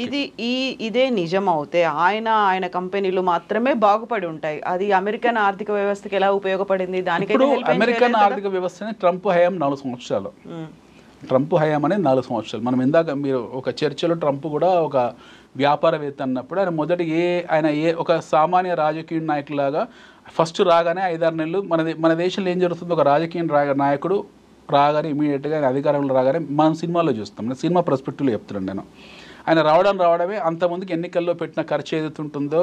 ఇదే నిజం అవుతే ఆయన కంపెనీలు మాత్రమే బాగుపడి ఉంటాయి. అది అమెరికన్ ఆర్థిక వ్యవస్థకి ఎలా ఉపయోగపడింది? దానికి అమెరికన్ ఆర్థిక వ్యవస్థని ట్రంప్ హయాం 4 సంవత్సరాలు. ట్రంప్ హయాం అనేది 4 సంవత్సరాలు. మనం ఇందాక మీరు ఒక చర్చలో ట్రంప్ కూడా ఒక వ్యాపారవేత్త అన్నప్పుడు ఆయన ఒక సామాన్య రాజకీయ నాయకులాగా ఫస్ట్ రాగానే 5-6 నెలలు మన దేశంలో ఏం జరుగుతుందో, ఒక రాజకీయ నాయకుడు రాగానే ఇమీడియట్గా ఆయన అధికారంలో రాగానే మనం సినిమాలో చూస్తాం. నేను సినిమా పర్స్పెక్టివ్లో చెప్తున్నాను. నేను ఆయన రావడమే అంతమందికి ఎన్నికల్లో పెట్టిన ఖర్చు ఏదైతే ఉంటుందో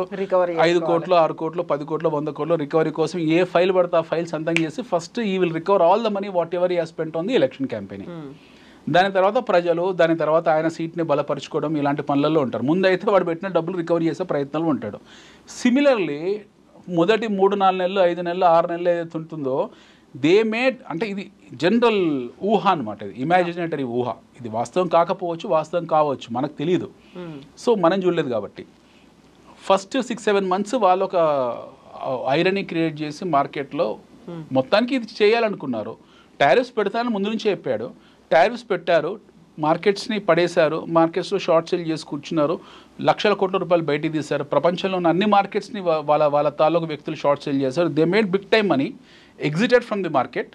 5 కోట్లు, 6 కోట్లు, 10 కోట్లు, 100 కోట్లు రికవరీ కోసం ఏ ఫైల్ పడితే ఆ ఫైల్ సంతం చేసి ఫస్ట్ ఈ will recover all the money what ever he has spent on the election campaigning. దాని తర్వాత ప్రజలు, దాని తర్వాత ఆయన సీట్ని బలపరుచుకోవడం, ఇలాంటి పనులలో ఉంటారు. ముందైతే వాడు పెట్టిన డబ్బులు రికవరీ చేసే ప్రయత్నంలో ఉంటాడు. సిమిలర్లీ మొదటి 3-4 నెలలు, 5 నెలలు, 6 నెలలు ఏదైతే ఉంటుందో దే మేడ్, అంటే ఇది జనరల్ ఊహ అనమాట, ఇది ఇమాజినేటరీ ఊహ. ఇది వాస్తవం కాకపోవచ్చు, వాస్తవం కావచ్చు, మనకు తెలియదు. సో మనం చూడలేదు కాబట్టి ఫస్ట్ 6-7 మంత్స్ వాళ్ళు ఒక ఐరనీ క్రియేట్ చేసి మార్కెట్లో మొత్తానికి ఇది చేయాలనుకున్నారు. టారిఫ్స్ పెడతానని ముందు నుంచే చెప్పాడు. టారిఫ్స్ పెట్టారు, మార్కెట్స్ని పడేశారు, మార్కెట్స్లో షార్ట్ సెల్ చేసి కూర్చున్నారు, లక్షల కోట్ల రూపాయలు బయటికి తీశారు. ప్రపంచంలో ఉన్న అన్ని మార్కెట్స్ని వాళ్ళ తాలూకు వ్యక్తులు షార్ట్ సెల్ చేశారు. They made big time money, exited from the market.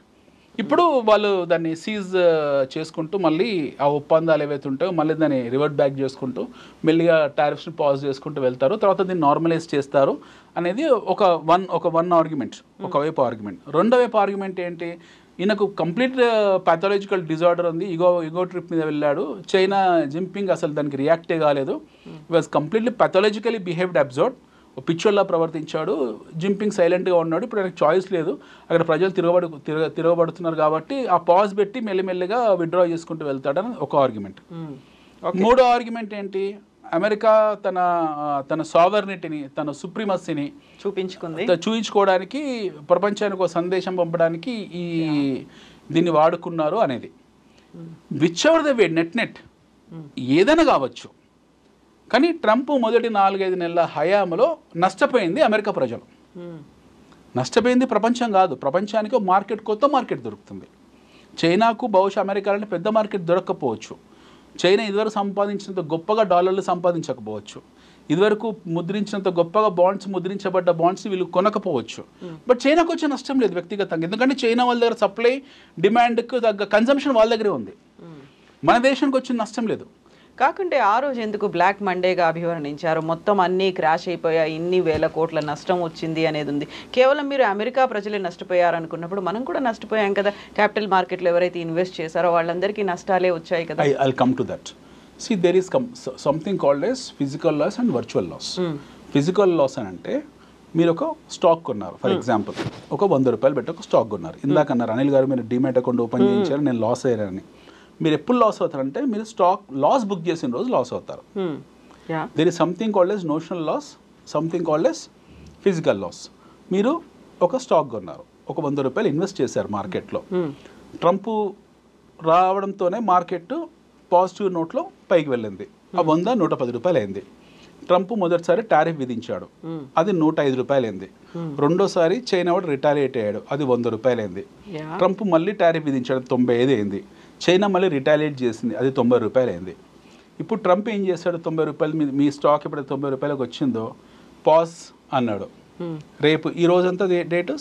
ఇప్పుడు వాళ్ళు దాన్ని సీజ్ చేసుకుంటూ మళ్ళీ ఆ ఒప్పందాలు ఏవైతే ఉంటాయో మళ్ళీ దాన్ని రివర్ట్ బ్యాక్ చేసుకుంటూ మెల్లిగా టారిఫ్స్ని పాజ్ చేసుకుంటూ వెళ్తారు. తర్వాత దీన్ని నార్మలైజ్ చేస్తారు అనేది ఒక వన్ ఆర్గ్యుమెంట్, ఒకవైపు ఆర్గ్యుమెంట్. రెండో వైపు ఆర్గ్యుమెంట్ ఏంటి, ఈయనకు కంప్లీట్ పాథాలజికల్ డిజార్డర్ ఉంది, ఈగో ట్రిప్ మీద వెళ్ళాడు. చైనా జింపింగ్ అసలు దానికి రియాక్టే కాలేదు. ఈ వాజ్ కంప్లీట్లీ పాథాలజికలీ బిహేవ్డ్ అబ్జర్వ్, పిచ్చోల్లా ప్రవర్తించాడు. జింపింగ్ సైలెంట్గా ఉన్నాడు. ఇప్పుడు ఆయనకు చాయిస్ లేదు, అక్కడ ప్రజలు తిరగబడుతున్నారు కాబట్టి ఆ పాజ్ పెట్టి మెల్లిమెల్లిగా విత్డ్రా చేసుకుంటూ వెళ్తాడని ఒక ఆర్గ్యుమెంట్. మూడో ఆర్గ్యుమెంట్ ఏంటి, అమెరికా తన సావర్నిటీని, తన సుప్రీమసీని చూపించుకోవడానికి, ప్రపంచానికి ఒక సందేశం పంపడానికి దీన్ని వాడుకున్నారు అనేది. Which ever the way, net ఏదైనా కావచ్చు. కానీ ట్రంప్ మొదటి 4-5 నెలల హయాంలో నష్టపోయింది అమెరికా ప్రజలు, నష్టపోయింది ప్రపంచం కాదు. ప్రపంచానికి కొత్త మార్కెట్ దొరుకుతుంది. చైనాకు బహుశా అమెరికా అంటే పెద్ద మార్కెట్ దొరకకపోవచ్చు. చైనా ఇదివరకు సంపాదించినంత గొప్పగా డాలర్లు సంపాదించకపోవచ్చు. ఇదివరకు ముద్రించినంత గొప్పగా ముద్రించబడ్డ బాండ్స్ వీళ్ళు కొనకపోవచ్చు. బట్ చైనాకు వచ్చే నష్టం లేదు వ్యక్తిగతంగా, ఎందుకంటే చైనా వాళ్ళ దగ్గర సప్లై డిమాండ్కు తగ్గ కన్జంప్షన్ వాళ్ళ దగ్గరే ఉంది. మన దేశానికి వచ్చిన నష్టం లేదు. కాకుంటే ఆ రోజు ఎందుకు బ్లాక్ మండేగా అభివర్ణించారు? మొత్తం అన్నీ క్రాష్ అయిపోయాయి, ఇన్ని వేల కోట్ల నష్టం వచ్చింది అనేది ఉంది. కేవలం మీరు అమెరికా ప్రజలే నష్టపోయారు అనుకున్నప్పుడు మనం కూడా నష్టపోయాం కదా. క్యాపిటల్ మార్కెట్లో ఎవరైతే ఇన్వెస్ట్ చేశారో వాళ్ళందరికీ నష్టాలే వచ్చాయి కదా. I'll come to that. See, there is something called as physical loss and virtual loss. Physical loss అని అంటే మీరు ఒక స్టాక్ కొన్నారు. ఫర్ ఎగ్జాంపుల్ ఒక 100 రూపాయలు పెట్టి ఒక స్టాక్ కొన్నారు. ఇందాక అన్నారు అనిల్ గారు మీరు డిమాట్ అకౌంట్ ఓపెన్ చేయించారు, నేను లాస్ అయ్యారని. మీరు ఎప్పుడు లాస్ అవుతారంటే మీరు స్టాక్ లాస్ బుక్ చేసిన రోజు లాస్ అవుతారు. There is something called as notional loss, something called as physical loss. మీరు ఒక స్టాక్ కొన్నారు, ఒక 100 రూపాయలు ఇన్వెస్ట్ చేశారు మార్కెట్లో. ట్రంప్ రావడంతోనే మార్కెట్ పాజిటివ్ నోట్లో పైకి వెళ్ళింది. ఆ 100 110 రూపాయలు అయింది. ట్రంప్ మొదటిసారి టారిఫ్ విధించాడు, అది 105 రూపాయలు అయింది. రెండోసారి చైనా వాడు రిటాలియేట్ అయ్యాడు, అది 100 రూపాయలు అయింది. ట్రంప్ మళ్ళీ టారిఫ్ విధించాడు, 95 అయింది. చైనా మళ్ళీ రిటాలియేట్ చేసింది, అది 90 రూపాయలు అయింది. ఇప్పుడు ట్రంప్ ఏం చేశాడు, 90 రూపాయలు మీ స్టాక్ ఇప్పుడు 90 రూపాయలకు వచ్చిందో పాజ్ అన్నాడు. రేపు ఈ రోజంతా date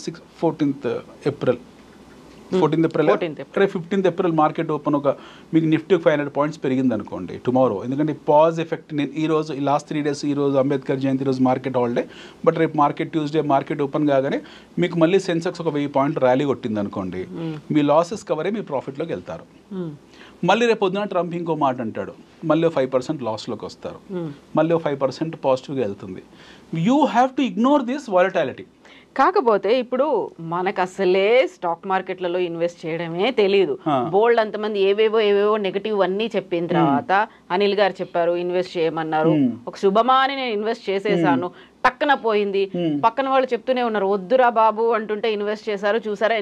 14th April, 14th April, రేపు 15th ఏప్రిల్ మార్కెట్ ఓపెన్ ఒక మీకు నిఫ్టీ 500 పాయింట్స్ పెరిగింది అనుకోండి టుమారో. ఎందుకంటే పాజ్ ఎఫెక్ట్ నేను ఈ రోజు ఈ లాస్ట్ 3 days, ఈ రోజు అంబేద్కర్ జయంతి రోజు మార్కెట్ హాలిడే, బట్ రేపు మార్కెట్ ట్యూస్డే మార్కెట్ ఓపెన్ కాగానే మీకు మళ్ళీ సెన్సెక్స్ ఒక 1000 పాయింట్లు ర్యాలీ కొట్టింది అనుకోండి, మీ లాసెస్ కవరే మీ ప్రాఫిట్లోకి వెళ్తారు. మళ్ళీ రేపు పొద్దున ట్రంప్ ఇంకో మాట అంటాడు, మళ్ళీ 5% లాస్లోకి వస్తారు, మళ్ళీ 5% పాజిటివ్గా వెళ్తుంది. You have to ignore this volatility. కాకపోతే ఇప్పుడు మనకు అసలే స్టాక్ మార్కెట్లలో ఇన్వెస్ట్ చేయడమే తెలియదు. బోల్డ్ అంతమంది ఏవేవో నెగటివ్ అన్నీ చెప్పిన తర్వాత అనిల్ గారు చెప్పారు ఇన్వెస్ట్ చేయమన్నారు. ఒక శుభమాని నేను ఇన్వెస్ట్ చేసేసాను, టక్కన పోయింది. పక్కన వాళ్ళు చెప్తూనే ఉన్నారు వద్దురా బాబు అంటుంటే ఇన్వెస్ట్ చేశారు. చూసారా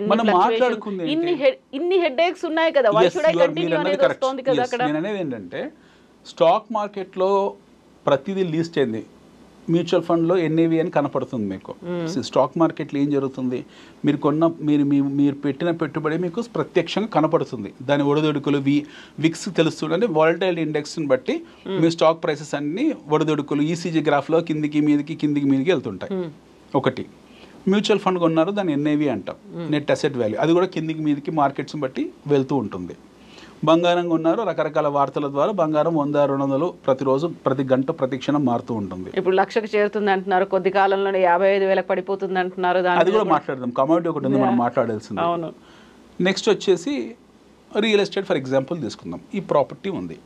ఇన్ని హెడ్ ఏక్స్ ఉన్నాయి కదా. ఏంటంటే స్టాక్ మార్కెట్లో ప్రతిదీ లీస్ట్ అయింది, మ్యూచువల్ ఫండ్లో ఎన్ఏవి అని కనపడుతుంది మీకు. స్టాక్ మార్కెట్లో ఏం జరుగుతుంది, మీరు పెట్టిన పెట్టుబడి మీకు ప్రత్యక్షంగా కనపడుతుంది. దాని ఒడిదొడుకులు విక్స్ తెలుస్తుంది. అంటే వాలటైల్ ఇండెక్స్ని బట్టి మీ స్టాక్ ప్రైసెస్ అన్ని ఒడిదొడుకులు ఈసీజీ గ్రాఫ్లో కిందికి మీదకి వెళ్తుంటాయి. ఒకటి మ్యూచువల్ ఫండ్ కొన్నారు, దాన్ని ఎన్ఏవి అంటాం, నెట్ అసెట్ వాల్యూ. అది కూడా కిందికి మీదకి మార్కెట్స్ని బట్టి వెళ్తూ ఉంటుంది. బంగారం కొన్నారు, రకరకాల వార్తల ద్వారా బంగారం 100 200 ప్రతిరోజు ప్రతి గంట ప్రతి క్షణం మారుతూ ఉంటుంది. ఇప్పుడు 1,00,000కి చేరుతుంది అంటున్నారు, కొద్ది కాలంలో 55,000 పడిపోతుంది అంటున్నారు. అది కూడా మాట్లాడదాం. కమోడిటీ ఒకటి ఉంది మనం మాట్లాడాల్సింది. అవును. నెక్స్ట్ వచ్చేసి రియల్ ఎస్టేట్. ఫర్ ఎగ్జాంపుల్ తీసుకుందాం, ఈ ప్రాపర్టీ ఉంది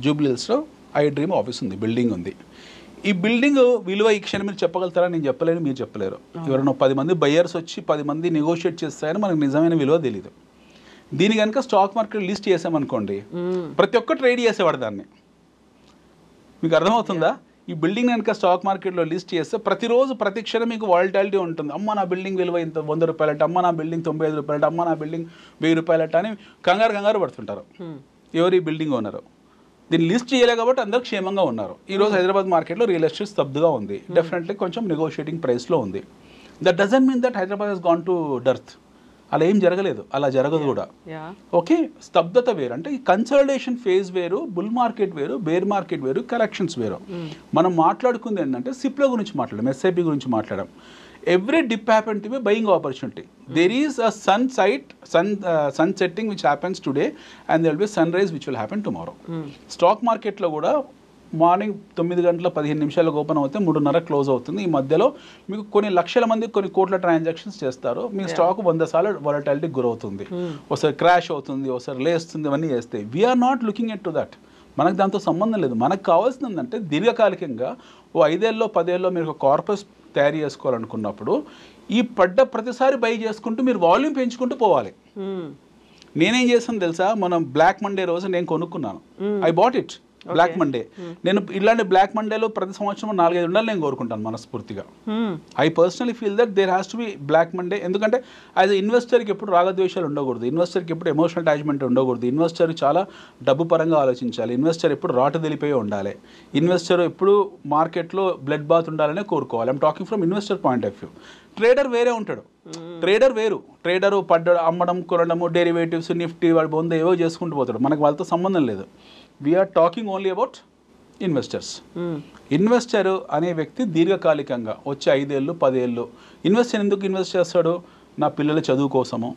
జూబ్లీహిల్స్లో, ఐ డ్రీమ్ ఆఫీస్ ఉంది, బిల్డింగ్ ఉంది. ఈ బిల్డింగ్ విలువ ఈ క్షణం మీరు చెప్పగలుగుతారా? నేను చెప్పలేను, మీరు చెప్పలేరు. ఎవరైనా 10 మంది బయ్యర్స్ వచ్చి 10 మంది నెగోషియేట్ చేస్తారని మనకు నిజమైన విలువ తెలియదు. దీని కనుక స్టాక్ మార్కెట్ లిస్ట్ చేసామనుకోండి, ప్రతి ఒక్క ట్రేడ్ చేసేవాడు దాన్ని. మీకు అర్థమవుతుందా? ఈ బిల్డింగ్ కనుక స్టాక్ మార్కెట్లో లిస్ట్ చేస్తే ప్రతిరోజు ప్రతి క్షణం మీకు వాలటాలిటీ ఉంటుంది. అమ్మ నా బిల్డింగ్ విలువ ఇంత 100 రూపాయలట, అమ్మ నా బిల్డింగ్ 95 రూపాయలట, అమ్మ నా బిల్డింగ్ 1000 రూపాయలట అని కంగారు పడుతుంటారు. ఎవరు ఈ బిల్డింగ్ ఓనరు? దీన్ని లిస్ట్ చేయలే కాబట్టి అందరూ క్షేమంగా ఉన్నారు. ఈరోజు హైదరాబాద్ మార్కెట్లో రియల్ ఎస్టేట్ స్తబ్దుగా ఉంది. డెఫినెట్లీ కొంచెం నెగోషియేటింగ్ ప్రైస్లో ఉంది. That doesn't mean that Hyderabad has gone to dearth. అలా ఏం జరగలేదు, అలా జరగదు కూడా. ఓకే, స్తబ్దత వేరు. అంటే ఈ కన్సల్టేషన్ ఫేజ్ వేరు, బుల్ మార్కెట్ వేరు, బేర్ మార్కెట్ వేరు, కరెక్షన్స్ వేరు. మనం మాట్లాడుకుంది ఏంటంటే సిప్ల గురించి మాట్లాడడం, ఎస్ఐపి గురించి మాట్లాడడం. Every dip happen to be buying opportunity. There is a sun setting which happens today and there will be sunrise which will happen tomorrow. Stock మార్కెట్లో కూడా మార్నింగ్ 9 గంటల 15 నిమిషాలకు ఓపెన్ అవుతే 3:30 క్లోజ్ అవుతుంది. ఈ మధ్యలో మీకు కొన్ని లక్షల మంది కొన్ని కోట్ల ట్రాన్సాక్షన్స్ చేస్తారు. మీ స్టాక్ 100 సార్లు వాలటాలిటీకి గురవుతుంది. ఒకసారి క్రాష్ అవుతుంది, ఒకసారి లేస్తుంది, ఇవన్నీ చేస్తాయి. We're not looking at to that. మనకు దాంతో సంబంధం లేదు. మనకు కావాల్సింది ఏంటంటే దీర్ఘకాలికంగా 5 ఏళ్ళలో 10 ఏళ్ళలో మీరు ఒక కార్పస్ తయారు చేసుకోవాలనుకున్నప్పుడు ఈ పడ్డ ప్రతిసారి బై చేసుకుంటూ మీరు వాల్యూమ్ పెంచుకుంటూ పోవాలి. నేనేం చేస్తాను తెలుసా, మనం బ్లాక్ మండే రోజు నేను కొనుక్కున్నాను. I bought it Black Monday. నేను ఇలాంటి బ్లాక్ మండేలో ప్రతి సంవత్సరం 4-5 ఉండాలి నేను కోరుకుంటాను మనస్ఫూర్తిగా. I personally feel that there has to be black Monday. ఎందుకంటే యాజ్ ఇన్వెస్టర్కి ఎప్పుడు రాగద్వేషాలు ఉండకూడదు, ఇన్వెస్టర్కి ఎప్పుడు ఎమోషనల్ అటాచ్మెంట్ ఉండకూడదు. ఇన్వెస్టర్ చాలా డబ్బు పరంగా ఆలోచించాలి. ఇన్వెస్టర్ ఎప్పుడు రాటు తెలిపోయి ఉండాలి. ఇన్వెస్టర్ ఎప్పుడు మార్కెట్లో బ్లడ్ బాత్ ఉండాలనే కోరుకోవాలి. I'm talking from investor point of view. Trader వేరే ఉంటాడు, ట్రేడర్ వేరు. ట్రేడరు అమ్మడం కొనడము, డెరివేటివ్స్, నిఫ్టీ, వాడు బొంద ఏవో చేసుకుంటూ పోతాడు. మనకు వాళ్ళతో సంబంధం లేదు. We are talking only about investors. Investor అనే వ్యక్తి దీర్ఘకాలికంగా వచ్చే 5 ఏళ్ళు 10 ఏళ్ళు ఇన్వెస్టర్ ఎందుకు ఇన్వెస్ట్ చేస్తాడు? నా పిల్లల చదువు కోసము,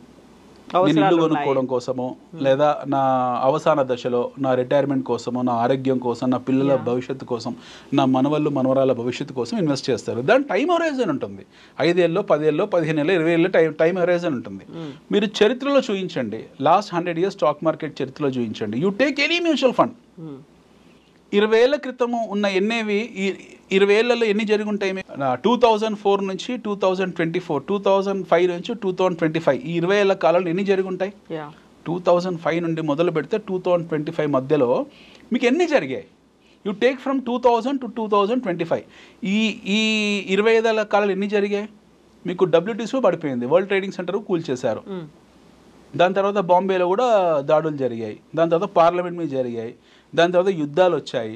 నేను ఇల్లు కొనుక్కోవడం కోసమో లేదా నా అవసాన దశలో నా రిటైర్మెంట్ కోసమో నా ఆరోగ్యం కోసం నా పిల్లల భవిష్యత్తు కోసం నా మనవరాల భవిష్యత్తు కోసం ఇన్వెస్ట్ చేస్తారు. దాని టైం హొరైజన్ ఉంటుంది. 5 ఏళ్ళలో 10 ఏళ్ళలో 15 ఏళ్ళలో 20 ఏళ్ళలో టైం హొరైజన్ ఉంటుంది. మీరు చరిత్రలో చూపించండి, లాస్ట్ 100 years స్టాక్ మార్కెట్ చరిత్రలో చూపించండి. You take any mutual fund 20 ఏళ్ల క్రితము ఉన్న ఎన్నేవి 20 ఏళ్లలో ఎన్ని జరిగి ఉంటాయి? 2004 నుంచి 2024, 2005 నుంచి 2025 ఈ 20 ఏళ్ల కాలంలో ఎన్ని జరిగి ఉంటాయి? 2005 నుండి మొదలు పెడితే 2025 మధ్యలో మీకు ఎన్ని జరిగాయి? యూ టేక్ ఫ్రమ్ 2000 to 2025 ఈ 25 ఏళ్ల కాలంలో ఎన్ని జరిగాయి? మీకు WTC పడిపోయింది, వరల్డ్ ట్రేడింగ్ సెంటర్ కూల్చేశారు. దాని తర్వాత బాంబేలో కూడా దాడులు జరిగాయి, దాని తర్వాత పార్లమెంట్ మీద జరిగాయి, దాని తర్వాత యుద్ధాలు వచ్చాయి,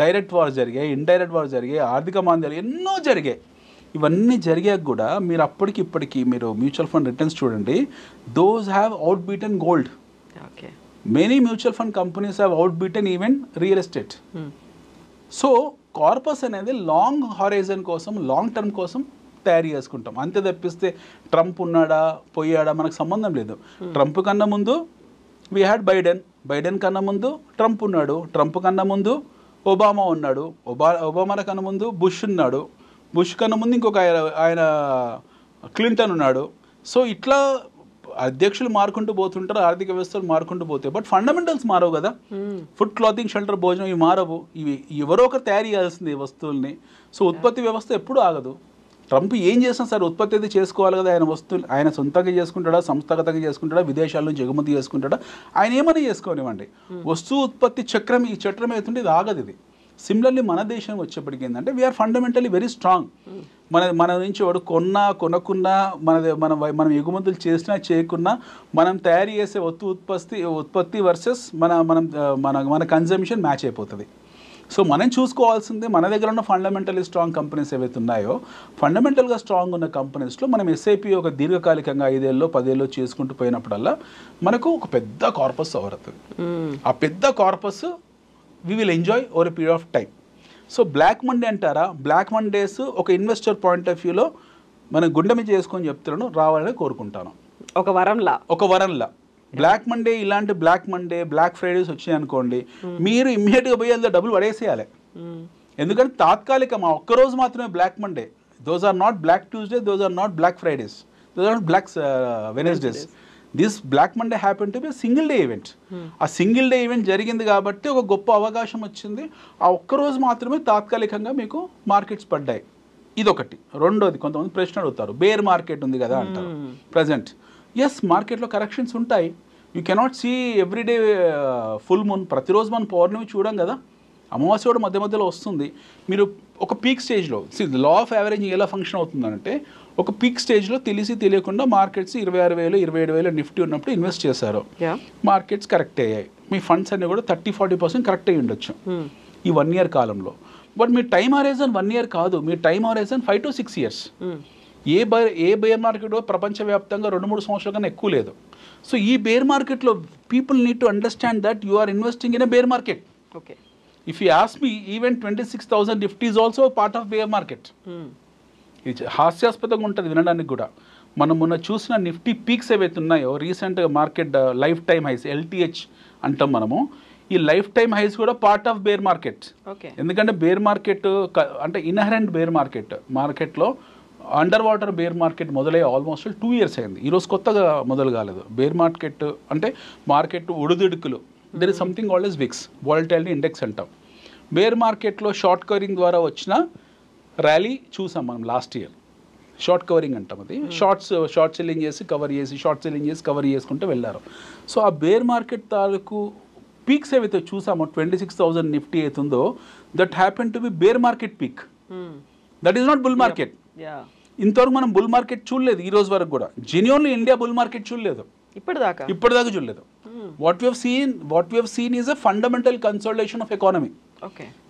డైరెక్ట్ వార్స్ జరిగాయి, ఇండైరెక్ట్ వార్స్ జరిగాయి, ఆర్థిక మాంద్యాలు ఎన్నో జరిగాయి. ఇవన్నీ జరిగాక కూడా మీరు అప్పటికి ఇప్పటికీ మీరు మ్యూచువల్ ఫండ్ రిటర్న్స్ చూడండి, those have out beaten gold. Many mutual fund companies have out beaten even real estate. So corpus అనేది లాంగ్ హారైజన్ కోసం, లాంగ్ టర్మ్ కోసం తయారు చేసుకుంటాం. అంతే తప్పిస్తే ట్రంప్ ఉన్నాడా పోయాడా మనకు సంబంధం లేదు. ట్రంప్ కన్నా ముందు వీ హ్యాడ్ బైడెన్ కన్నా ముందు ట్రంప్ ఉన్నాడు, ట్రంప్ కన్నా ముందు ఒబామా ఉన్నాడు, ఒబామా కన్నా ముందు బుష్ ఉన్నాడు, బుష్ కన్నా ముందు ఇంకొక ఆయన క్లింటన్ ఉన్నాడు. సో ఇట్లా అధ్యక్షులు మారుకుంటూ పోతుంటారు, ఆర్థిక వ్యవస్థలు మారుకుంటూ పోతాయి, బట్ ఫండమెంటల్స్ మారవు కదా. ఫుడ్, క్లాతింగ్, షెల్టర్, భోజనం ఇవి మారవు. ఇవి ఎవరో ఒకరు తయారు చేయాల్సింది ఈ వస్తువుల్ని. సో ఉత్పత్తి వ్యవస్థ ఎప్పుడూ ఆగదు. ట్రంప్ ఏం చేసినా సార్ ఉత్పత్తి అయితే చేసుకోవాలి కదా. ఆయన వస్తువులు ఆయన సొంతంగా చేసుకుంటాడా, సంస్థాగతంగా చేసుకుంటాడా, విదేశాల నుంచి ఎగుమతి చేసుకుంటాడా, ఆయన ఏమైనా చేసుకోనివ్వండి. వస్తువు ఉత్పత్తి చక్రం, ఈ చక్రం అవుతుంటే ఇది ఆగదు. ఇది సిమిలర్లీ మన దేశం వచ్చేప్పటికి ఏంటంటే వీఆర్ ఫండమెంటలీ వెరీ స్ట్రాంగ్. మన నుంచి వాడు కొనుక్కున్నా మనం ఎగుమతులు చేసినా చేయకున్నా మనం తయారు చేసే ఉత్పత్తి వర్సెస్ మన కన్జంప్షన్ మ్యాచ్ అయిపోతుంది. సో మనం చూసుకోవాల్సిందే మన దగ్గర ఉన్న ఫండమెంటలీ స్ట్రాంగ్ కంపెనీస్ ఏవైతే ఉన్నాయో, ఫండమెంటల్గా స్ట్రాంగ్ ఉన్న కంపెనీస్లో మనం ఎస్ఐపి ఒక దీర్ఘకాలికంగా 5 ఏళ్ళలో 10 ఏళ్ళలో చేసుకుంటూ పోయినప్పుడల్లా మనకు ఒక పెద్ద కార్పస్ అవుతుంది. ఆ పెద్ద corpus we will enjoy over a period of time. So black Monday అంటారా, బ్లాక్ మండేస్ ఒక ఇన్వెస్టర్ పాయింట్ ఆఫ్ వ్యూలో మనం గుండె మీద చేసుకొని చెప్తున్నాను, రావాలని కోరుకుంటాను. ఒక వరంలా బ్లాక్ మండే, ఇలాంటి బ్లాక్ మండే, బ్లాక్ ఫ్రైడేస్ వచ్చాయి అనుకోండి, మీరు ఇమ్మీడియట్గా పోయి అందులో డబ్బులు పడేసేయాలి. ఎందుకంటే తాత్కాలికం, ఆ ఒక్కరోజు మాత్రమే black Monday. Those are not black Tuesday, those are not black Fridays, those are black Wednesdays. This black Monday happen to be single day event. ఆ సింగిల్ డే ఈవెంట్ జరిగింది కాబట్టి ఒక గొప్ప అవకాశం వచ్చింది. ఆ ఒక్కరోజు మాత్రమే తాత్కాలికంగా మీకు మార్కెట్స్ పడ్డాయి. ఇదొకటి. రెండోది, కొంతమంది ప్రశ్న అడుగుతారు, బేర్ మార్కెట్ ఉంది కదా అంటారు ప్రజెంట్. ఎస్, మార్కెట్లో కరెక్షన్స్ ఉంటాయి. You cannot see everyday full moon. ప్రతిరోజు మనం పౌర్ణమి చూడం కదా, అమావాస్య కూడా మధ్య మధ్యలో వస్తుంది. మీరు ఒక పీక్ స్టేజ్లో లా ఆఫ్ యావరేజింగ్ ఎలా ఫంక్షన్ అవుతుందంటే, ఒక పీక్ స్టేజ్లో తెలియకుండా మార్కెట్స్ 26,000 27,000 నిఫ్టీ ఉన్నప్పుడు ఇన్వెస్ట్ చేశారు, మార్కెట్స్ కరెక్ట్ అయ్యాయి, మీ ఫండ్స్ అన్నీ కూడా 30-40% కరెక్ట్ అయ్యి ఉండొచ్చు ఈ 1 year కాలంలో. బట్ మీ టైం హరైజన్ 1 year కాదు, మీ time horizon 5 to 6 years. A bear market ప్రపంచవ్యాప్తంగా 2-3 సంవత్సరాల కన్నా ఎక్కువ లేదు. సో ఈ బేర్ మార్కెట్లో people need to understand that you are investing in a bear market. Okay, if you ask me, even 26,000 Nifty is also part of bear market. ఇది హాస్యాస్పదంగా ఉంటుంది వినడానికి కూడా. మనం మొన్న చూసిన నిఫ్టీ పీక్స్ ఏవైతే ఉన్నాయో రీసెంట్గా market life time highs, LTH అంటాం మనము, ఈ లైఫ్ టైమ్ హైస్ కూడా పార్ట్ ఆఫ్ బేర్ మార్కెట్. ఎందుకంటే బేర్ మార్కెట్ అంటే ఇన్హరెంట్ బేర్ మార్కెట్లో అండర్ వాటర్ బేర్ మార్కెట్ మొదలయ్యే ఆల్మోస్ట్ 2 years అయింది. ఈరోజు కొత్తగా మొదలు కాలేదు. బేర్ మార్కెట్ అంటే మార్కెట్ ఒడిదుడుకులు, there is something called as VIX, volatility index అంటాం. బేర్ మార్కెట్లో షార్ట్ కవరింగ్ ద్వారా వచ్చిన ర్యాలీ చూసాం మనం లాస్ట్ ఇయర్. షార్ట్ కవరింగ్ అంటాం అది. షార్ట్ సెల్లింగ్ చేసి కవర్ చేసి, షార్ట్ సెల్లింగ్ చేసి కవర్ చేసుకుంటూ వెళ్ళారు. సో ఆ బేర్ మార్కెట్ తాలూకు పీక్స్ ఏవైతే చూసామో 26,000 నిఫ్టీ అవుతుందో, that happen to be bear market peak. That is not bull market. ఇంతవరకు మనం బుల్ మార్కెట్ చూడలేదు ఈ రోజు వరకు కూడా. జెన్యూన్లీ ఇండియా బుల్ మార్కెట్ చూడలేదు ఇప్పటిదాకా చూడలేదు. What we have seen is a fundamental consolidation of economy.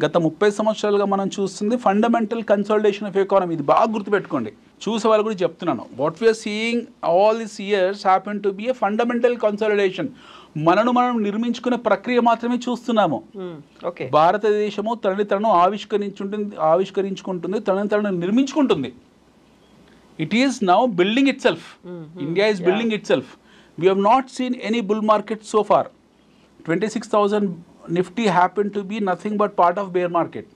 గత 30 సంవత్సరాలుగా మనం చూస్తుంది ఫండమెంటల్ కన్సాలిడేషన్ ఆఫ్ ఎకానమీ. ఇది బాగా గుర్తుపెట్టుకోండి, చూసే వాళ్ళు కూడా చెప్తున్నాను. What we are seeing all these years happen to be a fundamental consolidation. మనం నిర్మించుకునే ప్రక్రియ మాత్రమే చూస్తున్నాము. భారతదేశము తనని తనను ఆవిష్కరించుకుంటుంది, తనని తనను నిర్మించుకుంటుంది. It is now building itself. India is building itself. We have not seen any bull market so far. 26,000 Nifty happened to be nothing but part of bear market.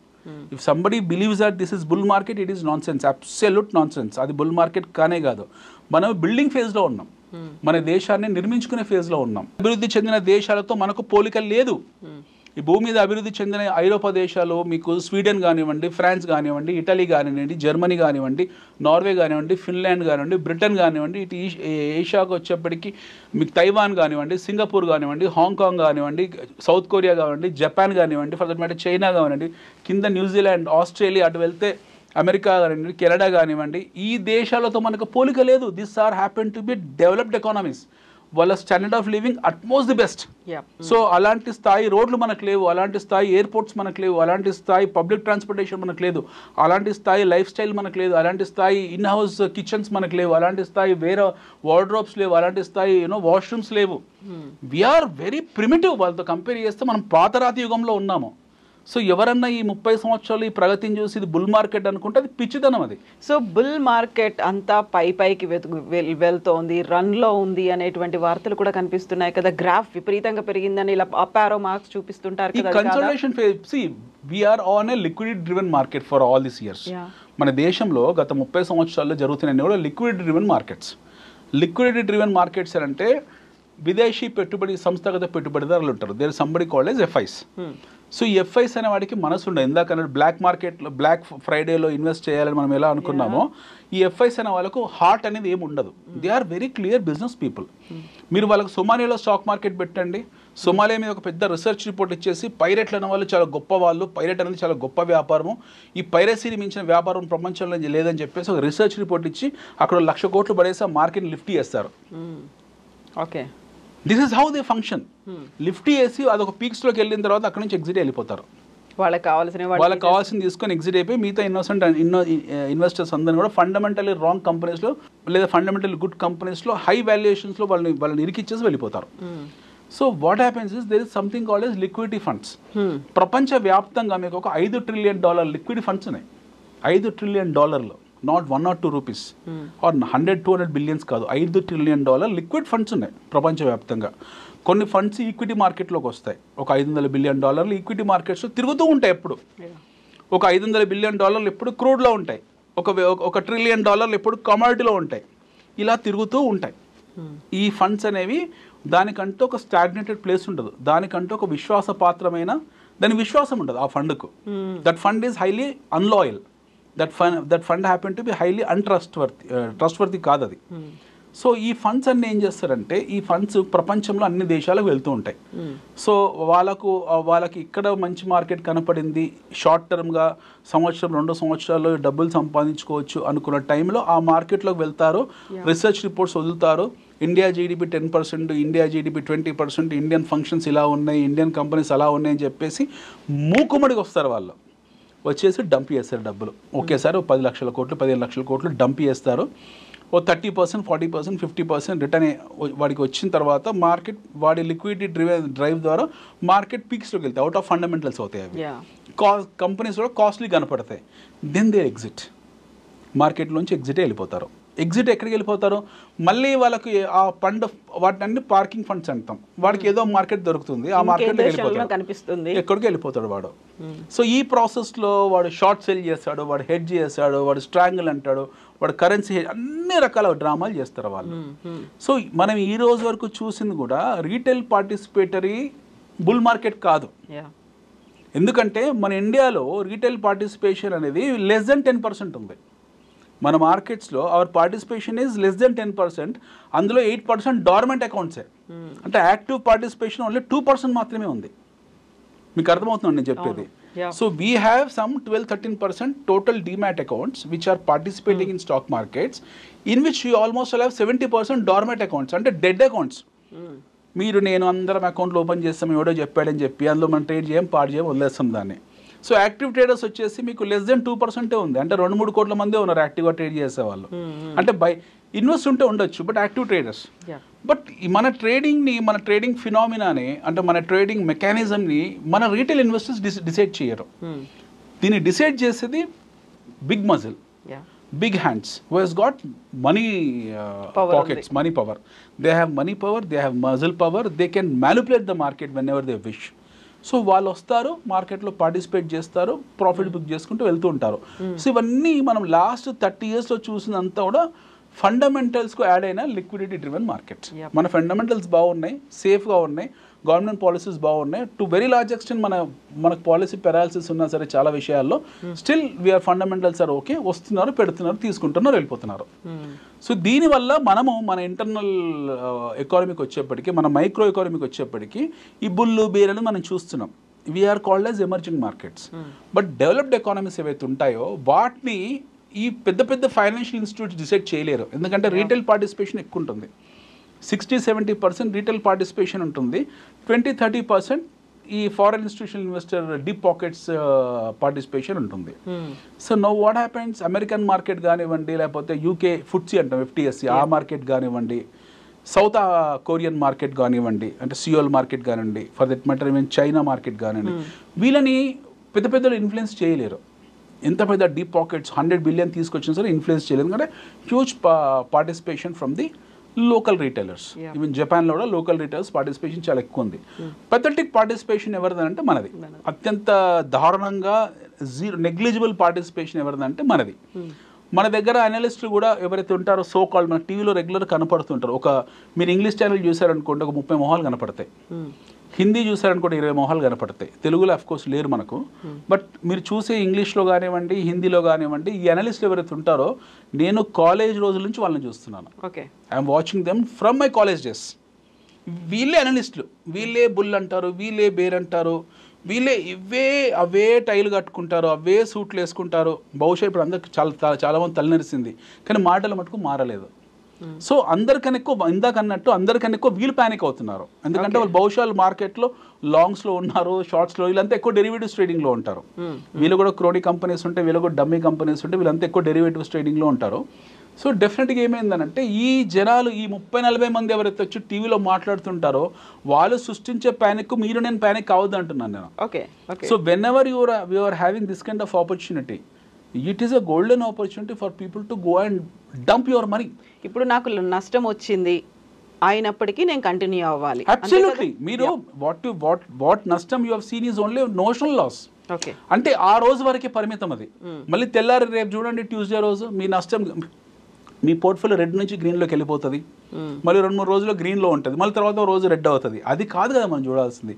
If somebody believes that this is bull market, it is nonsense, absolute nonsense. అది bull market కానే కాదు. మనం building ఫేజ్లో ఉన్నాం, మన దేశాన్ని నిర్మించుకునే ఫేజ్లో ఉన్నాం. అభివృద్ధి చెందిన దేశాలతో మనకు పోలిక లేదు. ఈ భూమి మీద అభివృద్ధి చెందిన ఐరోపా దేశాలు మీకు స్వీడన్ కానివ్వండి, ఫ్రాన్స్ కానివ్వండి, ఇటలీ కానివ్వండి, జర్మనీ కానివ్వండి, నార్వే కానివ్వండి, ఫిన్లాండ్ కానివ్వండి, బ్రిటన్ కానివ్వండి, ఇటు ఏషియాకు వచ్చేప్పటికి మీకు తైవాన్ కానివ్వండి, సింగపూర్ కానివ్వండి, హాంకాంగ్ కానివ్వండి, సౌత్ కొరియా కానివ్వండి, జపాన్ కానివ్వండి, ఫర్ దట్ మ్యాటర్ చైనా కానివ్వండి, కింద న్యూజిలాండ్, ఆస్ట్రేలియా, అటు వెళ్తే అమెరికా కానివ్వండి, కెనడా కానివ్వండి, ఈ దేశాలతో మనకు పోలిక లేదు. This are happen to be developed economies. వాళ్ళ standard of living utmost the best. So అలాంటి స్థాయి రోడ్లు మనకు లేవు, అలాంటి స్థాయి ఎయిర్పోర్ట్స్ మనకు లేవు, అలాంటి స్థాయి పబ్లిక్ ట్రాన్స్పోర్టేషన్ మనకు లేదు, అలాంటి స్థాయి లైఫ్ స్టైల్ మనకు లేదు, అలాంటి స్థాయి ఇన్ హౌస్ కిచెన్స్ మనకు లేవు, అలాంటి స్థాయి వేరే వార్డ్రోబ్స్ లేవు, అలాంటి స్థాయి వాష్రూమ్స్ లేవు. We are very primitive. వాళ్ళతో కంపేర్ చేస్తే మనం పాతరాతి యుగంలో ఉన్నాము. సో ఎవరన్నా ఈ 30 సంవత్సరాలు ఈ ప్రగతిని చూసి ఇది బుల్ మార్కెట్ అనుకుంటే అది పిచ్చితనం. అది సో బుల్ మార్కెట్ అంతా పైకి వెళ్తోంది, రన్లో ఉంది అనేటువంటి వార్తలు కూడా కనిపిస్తున్నాయి కదా. గ్రాఫ్ విపరీతంగా పెరిగిందని ఇలా అప్ ఆరో మార్క్స్ చూపిస్తుంటారు కదా. Consultation phase, see we are on a liquidity driven market for all this years. మన దేశంలో గత 30 సంవత్సరాల్లో జరుగుతున్నాయి కూడా liquidity driven markets. Liquidity driven markets అంటే విదేశీ పెట్టుబడి సంస్థాగత పెట్టుబడిదారులు ఉంటారు. There somebody called as FIs. So ఈ ఎఫ్ఐస్ అనే వాడికి మనసు ఉండదు. ఇందాక బ్లాక్ మార్కెట్లో బ్లాక్ ఫ్రైడేలో ఇన్వెస్ట్ చేయాలని మనం ఎలా అనుకున్నామో, ఈ ఎఫ్ఐస్ అనే వాళ్ళకు హార్ట్ అనేది ఏమి ఉండదు. They are very clear business people. మీరు వాళ్ళకి సొమాలియాలో స్టాక్ మార్కెట్ పెట్టండి, సొమాలియా మీద ఒక పెద్ద రీసెర్చ్ రిపోర్ట్ ఇచ్చేసి పైరెట్లు అనే వాళ్ళు చాలా గొప్ప వాళ్ళు, పైరెట్ అనేది చాలా గొప్ప వ్యాపారము, ఈ పైరసీని మించిన వ్యాపారం ప్రపంచంలో లేదని చెప్పేసి ఒక రీసెర్చ్ రిపోర్ట్ ఇచ్చి అక్కడ 1,00,000 కోట్లు పడేసి ఆ మార్కెట్ని లిఫ్ట్ చేస్తారు. Okay, this is how they function. Lift చేసి అదొక పీక్స్లోకి వెళ్ళిన తర్వాత అక్కడ నుంచి ఎగ్జిట్ వెళ్ళిపోతారు. వాళ్ళకి కావాల్సింది తీసుకొని ఎగ్జిట్ అయిపోయి మిగతా ఇన్వెస్టర్స్ అందరినీ కూడా ఫండమెంటల్లీ రాంగ్ కంపెనీస్లో లేదా ఫండమెంటల్లీ గుడ్ కంపెనీస్లో హై వాల్యుయేషన్స్లో వాళ్ళని ఇరికిచ్చేసి వెళ్ళిపోతారు. So what happens is there is something called as liquidity funds. ప్రపంచ వ్యాప్తంగా మీకు ఒక $5 ట్రిలియన్ లిక్విడిటీ ఫండ్స్ ఉన్నాయి. $5 trillion, not 1 or 2 rupees or 100-200 billions కాదు, $5 ట్రిలియన్ లిక్విడ్ ఫండ్స్ ఉన్నాయి ప్రపంచవ్యాప్తంగా. కొన్ని ఫండ్స్ ఈక్విటీ మార్కెట్లోకి వస్తాయి. ఒక $500 బిలియన్ ఈక్విటీ మార్కెట్స్లో తిరుగుతూ ఉంటాయి. ఎప్పుడు ఒక $500 బిలియన్ ఎప్పుడు క్రూడ్లో ఉంటాయి, ఒక $1 ట్రిలియన్ ఎప్పుడు కమోడిటీలో ఉంటాయి. ఇలా తిరుగుతూ ఉంటాయి. ఈ ఫండ్స్ అనేవి దానికంటూ ఒక స్టాగ్నేటెడ్ ప్లేస్ ఉండదు, దానికంటూ ఒక విశ్వాసపాత్రమైన దాని విశ్వాసం ఉండదు ఆ ఫండ్కు. That fund is highly unloyal. That fund happen to be highly trustworthy కాదు అది. సో ఈ ఫండ్స్ అన్నీ ఏం చేస్తారంటే, ఈ ఫండ్స్ ప్రపంచంలో అన్ని దేశాలకు వెళ్తూ ఉంటాయి. సో వాళ్ళకి ఇక్కడ మంచి మార్కెట్ కనపడింది, షార్ట్ టర్మ్గా సంవత్సరం 2 సంవత్సరాలు డబ్బులు సంపాదించుకోవచ్చు అనుకున్న టైంలో ఆ మార్కెట్లోకి వెళ్తారు, రీసెర్చ్ రిపోర్ట్స్ వదులుతారు. India GDP 10%, India GDP 20%, Indian functions ఇలా ఉన్నాయి, ఇండియన్ కంపెనీస్ అలా ఉన్నాయని చెప్పేసి మూకుమ్మడికి వస్తారు. వాళ్ళు వచ్చేసి డంప్ చేస్తారు డబ్బులు ఒకేసారి. 10 లక్షల కోట్లు 15 లక్షల కోట్లు డంప్ చేస్తారు. 30%, 40%, 50% రిటర్న్ వాడికి వచ్చిన తర్వాత మార్కెట్ వాడి లిక్విడిటీ డ్రైవ్ ద్వారా మార్కెట్ పీక్స్లోకి వెళ్తాయి. అవుట్ ఆఫ్ ఫండమెంటల్స్ అవుతాయి అవి. కంపెనీస్ కూడా కాస్ట్లీ కనపడతాయి. దెన్ దే ఎగ్జిట్, మార్కెట్లోంచి ఎగ్జిట్ వెళ్ళిపోతారు. ఎగ్జిట్ ఎక్కడికి వెళ్ళిపోతారు, మళ్ళీ వాళ్ళకి ఆ ఫండ్ వాటిని పార్కింగ్ ఫండ్స్ అంటాం. వాడికి ఏదో మార్కెట్ దొరుకుతుంది, ఆ మార్కెట్లో వెళ్ళిపోతాడు, ఎక్కడికి వెళ్ళిపోతాడు వాడు. సో ఈ ప్రాసెస్లో వాడు షార్ట్ సెల్ చేస్తాడు, వాడు హెడ్జ్ చేస్తాడు, వాడు స్ట్రాంగిల్ అంటాడు, వాడు కరెన్సీ హెడ్జ్, అన్ని రకాల డ్రామాలు చేస్తారు వాళ్ళు. సో మనం ఈ రోజు వరకు చూసింది కూడా రీటైల్ పార్టిసిపేటరీ బుల్ మార్కెట్ కాదు. ఎందుకంటే మన ఇండియాలో రీటైల్ పార్టిసిపేషన్ అనేది లెస్ దెన్ 10% ఉంది. మన మార్కెట్స్లో our participation is less than 10%. అందులో 8% డార్మెంట్ అకౌంట్సే. అంటే యాక్టివ్ పార్టిసిపేషన్ ఓన్లీ 2% మాత్రమే ఉంది. మీకు అర్థమవుతుంది నేను చెప్పేది. So we have some 12-13% total demat accounts which are participating in stock markets, in which you almost have 70% dormant accounts, అంటే డెడ్ అకౌంట్స్. మీరు నేను అందరం అకౌంట్లు ఓపెన్ చేస్తాం ఎవడో చెప్పాడని చెప్పి అందులో మనం ట్రేడ్ చేయం, పాడు చేయం, వదిలేస్తాం దాన్ని. సో యాక్టివ్ ట్రేడర్స్ వచ్చేసి మీకు లెస్ దెన్ 2% ఉంది. అంటే 2-3 కోట్ల మంది ఉన్నారు యాక్టివ్గా ట్రేడ్ చేసేవాళ్ళు. అంటే ఇన్వెస్ట్ ఉంటే ఉండొచ్చు, బట్ యాక్టివ్ ట్రేడర్స్. బట్ మన ట్రేడింగ్ ఫినామినాని, అంటే మన ట్రేడింగ్ మెకానిజంని మన రీటైల్ ఇన్వెస్టర్స్ డిసైడ్ చేయరు. దీన్ని డిసైడ్ చేసేది big muscle. big hands, who has got money pockets, money power. They have money power, they have muscle power, they can manipulate the market whenever they wish. So వాళ్ళు వస్తారు, మార్కెట్లో participate చేస్తారు, profit book చేసుకుంటూ వెళ్తూ ఉంటారు. So ఇవన్నీ మనం last 30 yearsలో చూసినంతా కూడా ఫండమెంటల్స్కు యాడ్ అయిన లిక్విడిటీ డ్రివెన్ మార్కెట్. మన ఫండమెంటల్స్ బాగున్నాయి, సేఫ్గా ఉన్నాయి, గవర్నమెంట్ పాలసీస్ బాగున్నాయి. టు వెరీ లార్జ్ ఎక్స్టెంట్ మనకు పాలసీ పెరాలిసిస్ ఉన్నా సరే చాలా విషయాల్లో still we are fundamentals are okay, వస్తున్నారు, పెడుతున్నారు, తీసుకుంటున్నారు, వెళ్ళిపోతున్నారు. సో దీనివల్ల మనము మన ఇంటర్నల్ ఎకానమీకి వచ్చేప్పటికీ, మన మైక్రో ఎకానమీకి వచ్చేప్పటికీ ఈ బుల్లు బేరని మనం చూస్తున్నాం. We are called as emerging markets. But developed economies ఏవైతే ఉంటాయో వాటిని ఈ పెద్ద పెద్ద ఫైనాన్షియల్ ఇన్స్టిట్యూట్స్ డిసైడ్ చేయలేరు. ఎందుకంటే రీటైల్ పార్టిసిపేషన్ ఎక్కువ ఉంటుంది. 60-70% రీటైల్ పార్టిసిపేషన్ ఉంటుంది. 20-30% ఈ foreign institutional investor deep pockets participation ఉంటుంది. So no what happens, American market కానివ్వండి, లేకపోతే యూకే ఫుట్సీ అంటాం FTSE, ఆ మార్కెట్ కానివ్వండి, సౌత్ కొరియన్ మార్కెట్ కానివ్వండి, అంటే సియోల్ మార్కెట్ కానివ్వండి, for that matter even China market కానివ్వండి, వీళ్ళని పెద్ద పెద్దలు ఇన్ఫ్లుయెన్స్ చేయలేరు. ఎంత పెద్ద డీప్ పాకెట్స్ 100 billion తీసుకొచ్చినా సరే ఇన్ఫ్లుయెన్స్ చేయలేదు. ఎందుకంటే huge participation from the local retailers. Even జపాన్లో కూడా లోకల్ రీటైలర్స్ పార్టిసిపేషన్ చాలా ఎక్కువ ఉంది. పెథటిక్ పార్టిసిపేషన్ ఎవరిదంటే మనది. అత్యంత దారుణంగా నెగ్లిజిబుల్ పార్టిసిపేషన్ ఎవరిదంటే మనది. మన దగ్గర అనలిస్టులు కూడా ఎవరైతే ఉంటారో సో కాల్డ్ మన టీవీలో రెగ్యులర్ కనపడుతుంటారు. మీరు ఇంగ్లీష్ ఛానల్ చూసారనుకోండి, ఒక 30 మొహాలు కనపడతాయి. హిందీ చూసారనుకోండి 20 మొహాలు కనపడతాయి. తెలుగులో అఫ్కోర్స్ లేరు మనకు. బట్ మీరు చూసే ఇంగ్లీష్లో కానివ్వండి, హిందీలో కానివ్వండి, ఈ అనలిస్టులు ఎవరైతే ఉంటారో నేను కాలేజ్ రోజుల నుంచి వాళ్ళని చూస్తున్నాను. I'm watching them from my college days. వీళ్ళే అనలిస్టులు, వీళ్ళే బుల్ అంటారు, వీళ్ళే బేర్ అంటారు, వీళ్ళే అవే టైలు కట్టుకుంటారు, అవే సూట్లు వేసుకుంటారు. బహుశా ఇప్పుడు అందరికి చాలా మంది తలనరిసింది, కానీ మాటలు మటుకు మారలేదు. సో అందరికన్నా ఎక్కువ, ఇందాక అన్నట్టు అందరికన్నా ఎక్కువ వీళ్ళు ప్యానిక్ అవుతున్నారు. ఎందుకంటే వాళ్ళు బహుశా మార్కెట్లో లాంగ్స్లో ఉన్నారు, షార్ట్స్లో, వీళ్ళంతా ఎక్కువ డెరివేటివ్స్ ట్రేడింగ్లో ఉంటారు. వీళ్ళు కూడా క్రోనీ కంపెనీస్ ఉంటాయి, వీళ్ళు కూడా డమ్మీ కంపెనీస్ ఉంటాయి, వీళ్ళంతా ఎక్కువ డెరివేటివ్స్ ట్రేడింగ్లో ఉంటారు. సో డెఫినెట్గా ఏమైందనంటే ఈ జనాలు, ఈ 30-40 మంది ఎవరైతే వచ్చి టీవీలో మాట్లాడుతుంటారో వాళ్ళు సృష్టించే ప్యానిక్ మీరు నేను ప్యానిక్ కావద్దు అంటున్నాను నేను. So whenever you are having this kind of opportunity, it is a golden opportunity for people to go and dump your money. ఇప్పుడు నాకు నష్టం వచ్చింది అయినప్పటికీ నేను కంటిన్యూ అవ్వాలి. అబ్సల్యూట్లీ. మీరు వాట్ నష్టం you have seen is only notional loss. అంటే ఆ రోజు వరకే పరిమితం అది. మళ్ళీ తెల్లారి రేపు చూడండి, ట్యూస్డే రోజు మీ నష్టం, మీ పోర్ట్ఫోలియో రెడ్ నుంచి గ్రీన్లోకి వెళ్ళిపోతుంది. మళ్ళీ 2-3 రోజుల్లో గ్రీన్లో ఉంటుంది, మళ్ళీ తర్వాత రోజు రెడ్ అవుతుంది. అది కాదు కదా మనం చూడాల్సింది.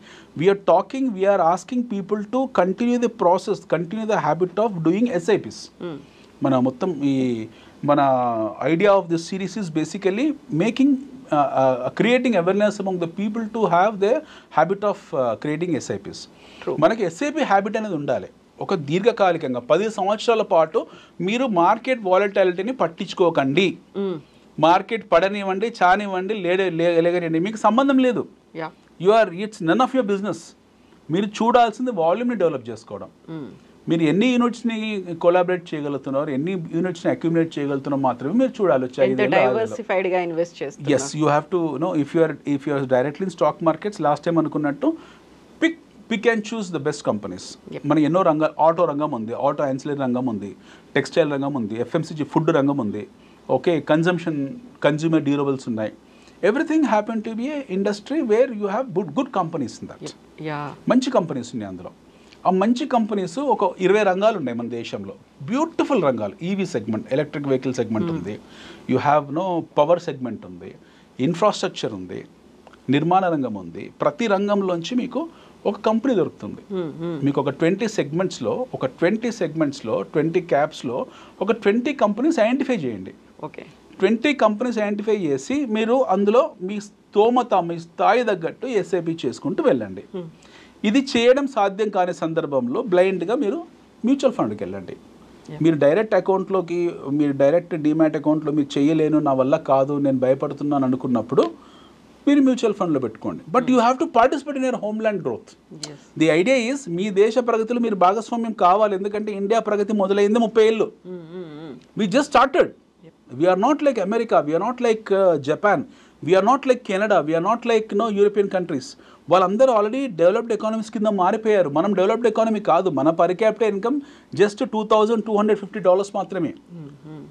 We are asking people to continue the process, continue the habit of doing SIPs. మన మొత్తం మన idea of this series is basically making creating awareness among the people to have the habit of creating SIPs. మనకి SIP habit అనేది ఉండాలి. ఒక దీర్ఘకాలికంగా 10 సంవత్సరాల పాటు మీరు మార్కెట్ వాలటాలిటీని పట్టించుకోకండి. మార్కెట్ పడనివ్వండి, చానివ్వండి, లేగనివ్వండి, మీకు సంబంధం లేదు. It's none of your business. మీరు చూడాల్సింది వాల్యూమ్ని డెవలప్ చేసుకోవడం. మీరు ఎన్ని యూనిట్స్ని కొలాబరేట్ చేయగలుగుతున్నారు, ఎన్ని యూనిట్స్ని అక్యుములేట్ చేయగలుగుతున్నారు మాత్రమే మీరు చూడాలి. Yes, you have to know if you are directly in stock markets. Last time అనుకున్నట్టు pick and choose the best companies. మనకి ఎన్నో రంగాలు, ఆటో రంగం ఉంది, ఆటో యాన్సిలరీ రంగం ఉంది, టెక్స్టైల్ రంగం ఉంది, FMCG ఫుడ్ రంగం ఉంది, ఓకే, కన్జ్యూమర్ డ్యూరబుల్స్ ఉన్నాయి. Everything happen to B A industry where you have good companies in that. మంచి కంపెనీస్ ఉన్నాయి అందులో. ఆ మంచి కంపెనీస్ ఒక 20 రంగాలు ఉన్నాయి మన దేశంలో, బ్యూటిఫుల్ రంగాలు. EV segment, electric vehicle segment ఉంది, యూ హ్యావ్ పవర్ సెగ్మెంట్ ఉంది, ఇన్ఫ్రాస్ట్రక్చర్ ఉంది, నిర్మాణ రంగం ఉంది. ప్రతి రంగంలోంచి మీకు ఒక కంపెనీ దొరుకుతుంది. మీకు ఒక 20 సెగ్మెంట్స్లో 20 క్యాప్స్లో ఒక 20 కంపెనీస్ ఐడెంటిఫై చేయండి. 20 కంపెనీస్ ఐడెంటిఫై చేసి మీరు అందులో మీ స్తోమత, మీ స్థాయి తగ్గట్టు SIP చేసుకుంటూ వెళ్ళండి. ఇది చేయడం సాధ్యం కాని సందర్భంలో బ్లైండ్గా మీరు మ్యూచువల్ ఫండ్కి వెళ్ళండి. మీరు డైరెక్ట్ అకౌంట్లోకి, మీరు డైరెక్ట్ డిమాట్ అకౌంట్లో మీరు చేయలేను, నా వల్ల కాదు, నేను భయపడుతున్నాను అనుకున్నప్పుడు మీరు మ్యూచువల్ ఫండ్లో పెట్టుకోండి. But you have to participate in your homeland growth. The idea is మీ దేశ ప్రగతిలో మీరు భాగస్వామ్యం కావాలి. ఎందుకంటే ఇండియా ప్రగతి మొదలైంది 30 ఏళ్ళు. We just started. We are not like America, we are not like Japan. We are not like Canada, we are not like European countries. వాళ్ళందరూ ఆల్రెడీ డెవలప్డ్ ఎకానమీస్ కింద మారిపోయారు. మనం డెవలప్డ్ ఎకానమీ కాదు. మన పర్ క్యాపిటల్ ఇన్కమ్ జస్ట్ $2,250 మాత్రమే.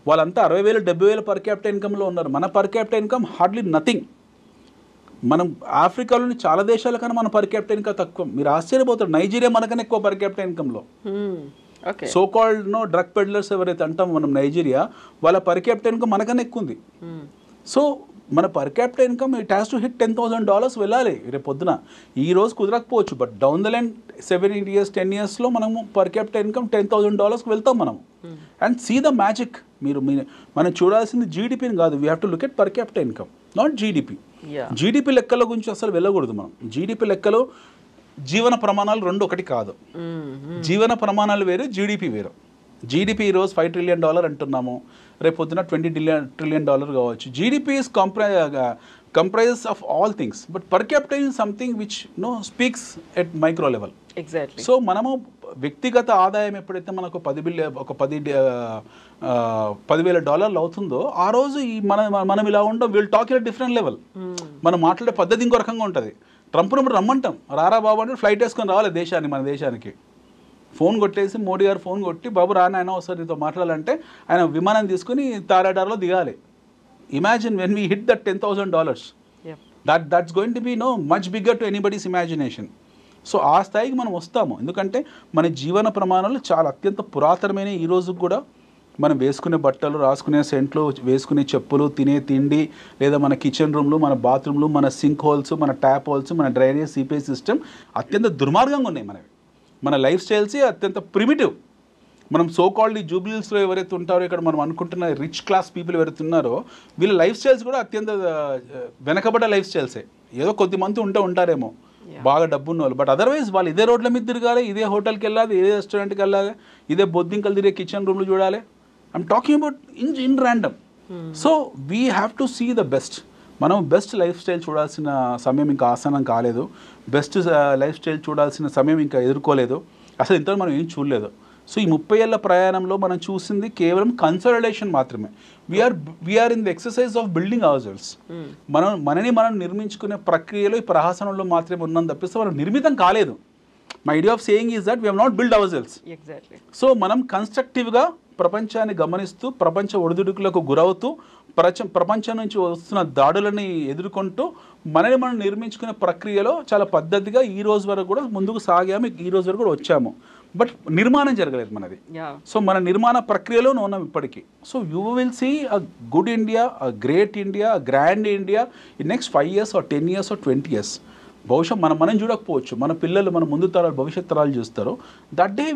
వాళ్ళంతా 60,000 70,000 పర్ క్యాపిటల్ ఇన్కమ్లో ఉన్నారు. మన per capital income hardly nothing. మనం ఆఫ్రికాలోని చాలా దేశాల కన్నా మన పర్ క్యాపిటల్ ఇన్కమ్ తక్కువ. మీరు ఆశ్చర్యపోతారు, నైజీరియా మనకన్నా ఎక్కువ పర్ క్యాపిటల్ ఇన్కమ్లో. సో కాల్డ్ డ్రగ్ పెడ్లర్స్ ఎవరైతే అంటాం మనం నైజీరియా, వాళ్ళ పర్ క్యాపిటల్ ఇన్కమ్ మనకన్నా ఎక్కువ ఉంది. సో మన per capital income it has to hit $10,000 వెళ్ళాలి రేపు పొద్దున. ఈ రోజు కుదరకపోవచ్చు, but down the line 7-8 years 10 yearsలో మనము పర్ క్యాపిటల్ ఇన్కమ్ $10,000 వెళ్తాం మనం. And see the magic. మనం చూడాల్సింది జీడిపిని కాదు, we have to look at per capital income, not GDP. GDP లెక్కల గురించి అసలు వెళ్ళకూడదు మనం. జీడిపి లెక్కలో జీవన ప్రమాణాలు రెండు ఒకటి కాదు. జీవన ప్రమాణాలు వేరు, జీడిపి వేరు. జీడిపి ఈరోజు $5 trillion అంటున్నాము, రేపు పొద్దున $20 trillion కావచ్చు. GDP is comprises of all things, but per capital is something which speaks at micro level. Exactly. So మనము వ్యక్తిగత ఆదాయం ఎప్పుడైతే మనకు $10,000 అవుతుందో ఆ రోజు మనం ఇలా ఉండడం, we'll talk in different level. మనం మాట్లాడే పద్ధతి ఇంకో రకంగా ఉంటుంది. ట్రంప్ను రమ్మంటాం, రారా బాబు అంటే ఫ్లైట్ వేసుకొని రావాలి మన దేశానికి. ఫోన్ కొట్టేసి మోడీ గారు ఫోన్ కొట్టి, బాబు రాని ఆయన ఒకసారి నీతో మాట్లాడాలంటే ఆయన విమానం తీసుకుని తారాడార్లో దిగాలి. Imagine when we hit that $10,000, that's going to be much bigger to anybody's imagination. So ఆ స్థాయికి మనం వస్తాము, ఎందుకంటే మన జీవన ప్రమాణాలు చాలా అత్యంత పురాతనమైన. ఈ రోజు కూడా మనం వేసుకునే బట్టలు, రాసుకునే సెంట్లు, వేసుకునే చెప్పులు, తినే తిండి, లేదా మన కిచెన్ రూమ్లు, మన బాత్రూమ్లు, మన సింక్ హోల్స్, మన ట్యాప్ హోల్స్, మన డ్రైనేజ్ సీపేజ్ సిస్టమ్ అత్యంత దుర్మార్గంగా ఉన్నాయి మనవి. మన లైఫ్ స్టైల్స్ అత్యంత ప్రిమిటివ్. మనం సో కాల్డ్ ఈ జూబ్లీహిల్స్లో ఎవరైతే ఉంటారో, ఇక్కడ మనం అనుకుంటున్న రిచ్ క్లాస్ పీపుల్ ఎవరైతే ఉన్నారో, వీళ్ళ లైఫ్ స్టైల్స్ కూడా అత్యంత వెనకబడ్డ లైఫ్ స్టైల్సే. ఏదో కొద్దిమంది ఉంటారేమో బాగా డబ్బు ఉన్న వాళ్ళు, బట్ అదర్వైజ్ వాళ్ళు ఇదే రోడ్ల మీద తిరగాలి, ఇదే హోటల్కి వెళ్ళాలి, ఇదే రెస్టారెంట్కి వెళ్ళాలి, ఇదే బొద్దింకలు తిరిగే కిచెన్ రూమ్లు చూడాలి. I'm talking about in random. So we have to see the best. మనం బెస్ట్ లైఫ్ స్టైల్ చూడాల్సిన సమయం ఇంకా ఆసనం కాలేదు. బెస్ట్ లైఫ్ స్టైల్ చూడాల్సిన సమయం ఇంకా ఎదుర్కోలేదు. అసలు ఇంత మనం ఏం చూడలేదు. సో ఈ 30 ఏళ్ల ప్రయాణంలో మనం చూసింది కేవలం కన్సాలిడేషన్ మాత్రమే. We are in the exercise of building our selves. మనం నిర్మించుకునే ప్రక్రియలో, ఈ ప్రహాసనంలో మాత్రమే ఉన్నాం తప్పిస్తే మనం నిర్మితం కాలేదు. My idea of saying is that we have not build our cells. So మనం కన్స్ట్రక్టివ్గా ప్రపంచాన్ని గమనిస్తూ, ప్రపంచ ఒడిదుడుకులకు గురవుతూ, ప్రపంచం నుంచి వస్తున్న దాడులని ఎదుర్కొంటూ మనం నిర్మించుకునే ప్రక్రియలో చాలా పద్ధతిగా ఈ రోజు వరకు కూడా ముందుకు సాగాము, ఈ రోజు వరకు కూడా వచ్చాము. బట్ నిర్మాణం జరగలేదు మనది. సో మన నిర్మాణ ప్రక్రియలోనే ఉన్నాం ఇప్పటికీ. So you will see a good India, a great India, a grand India in next 5 years or 10 years or 20 years. బహుశా మనం చూడకపోవచ్చు, మన పిల్లలు, మన ముందు తరాలు, భవిష్యత్ తరాలు చూస్తారు. That day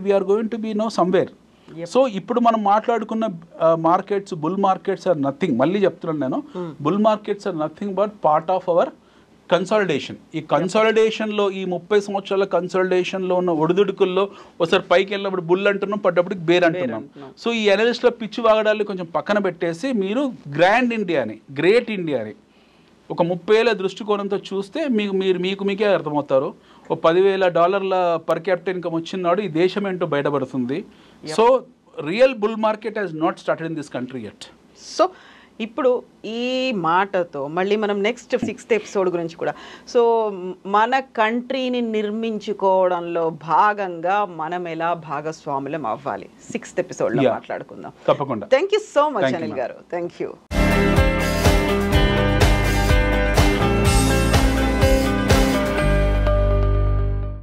we are going to be somewhere. సో ఇప్పుడు మనం మాట్లాడుకున్న markets, bull markets are nothing. మళ్ళీ చెప్తున్నాను నేను, bull markets are nothing but part of our consolidation. ఈ కన్సాలిడేషన్లో, ఈ 30 సంవత్సరాల కన్సాలిడేషన్లో ఉన్న ఒడిదుడుకుల్లో ఒకసారి పైకి వెళ్ళినప్పుడు బుల్ అంటున్నాం, పడ్డప్పటికి బేర్ అంటున్నాం. సో ఈ అనలిస్ట్లో పిచ్చి వాగడాన్ని కొంచెం పక్కన పెట్టేసి మీరు గ్రాండ్ ఇండియాని, గ్రేట్ ఇండియాని ఒక 30 ఏళ్ల దృష్టికోణంతో చూస్తే మీకే అర్థమవుతారు. ఓ $10,000 పర్ క్యాపిటల్ ఇన్కమ్ వచ్చినాడు ఈ దేశం ఏంటో బయటపడుతుంది. So real bull market has not started in this country yet. So ఇప్పుడు ఈ మాటతో మళ్ళీ మనం నెక్స్ట్ 6th ఎపిసోడ్ గురించి కూడా, సో మన కంట్రీని నిర్మించుకోవడంలో భాగంగా మనం ఎలా భాగస్వాములం అవ్వాలి 6th ఎపిసోడ్లో మాట్లాడుకుందాం. తప్పకుండా. Thank you so much Anil garu. Thank you.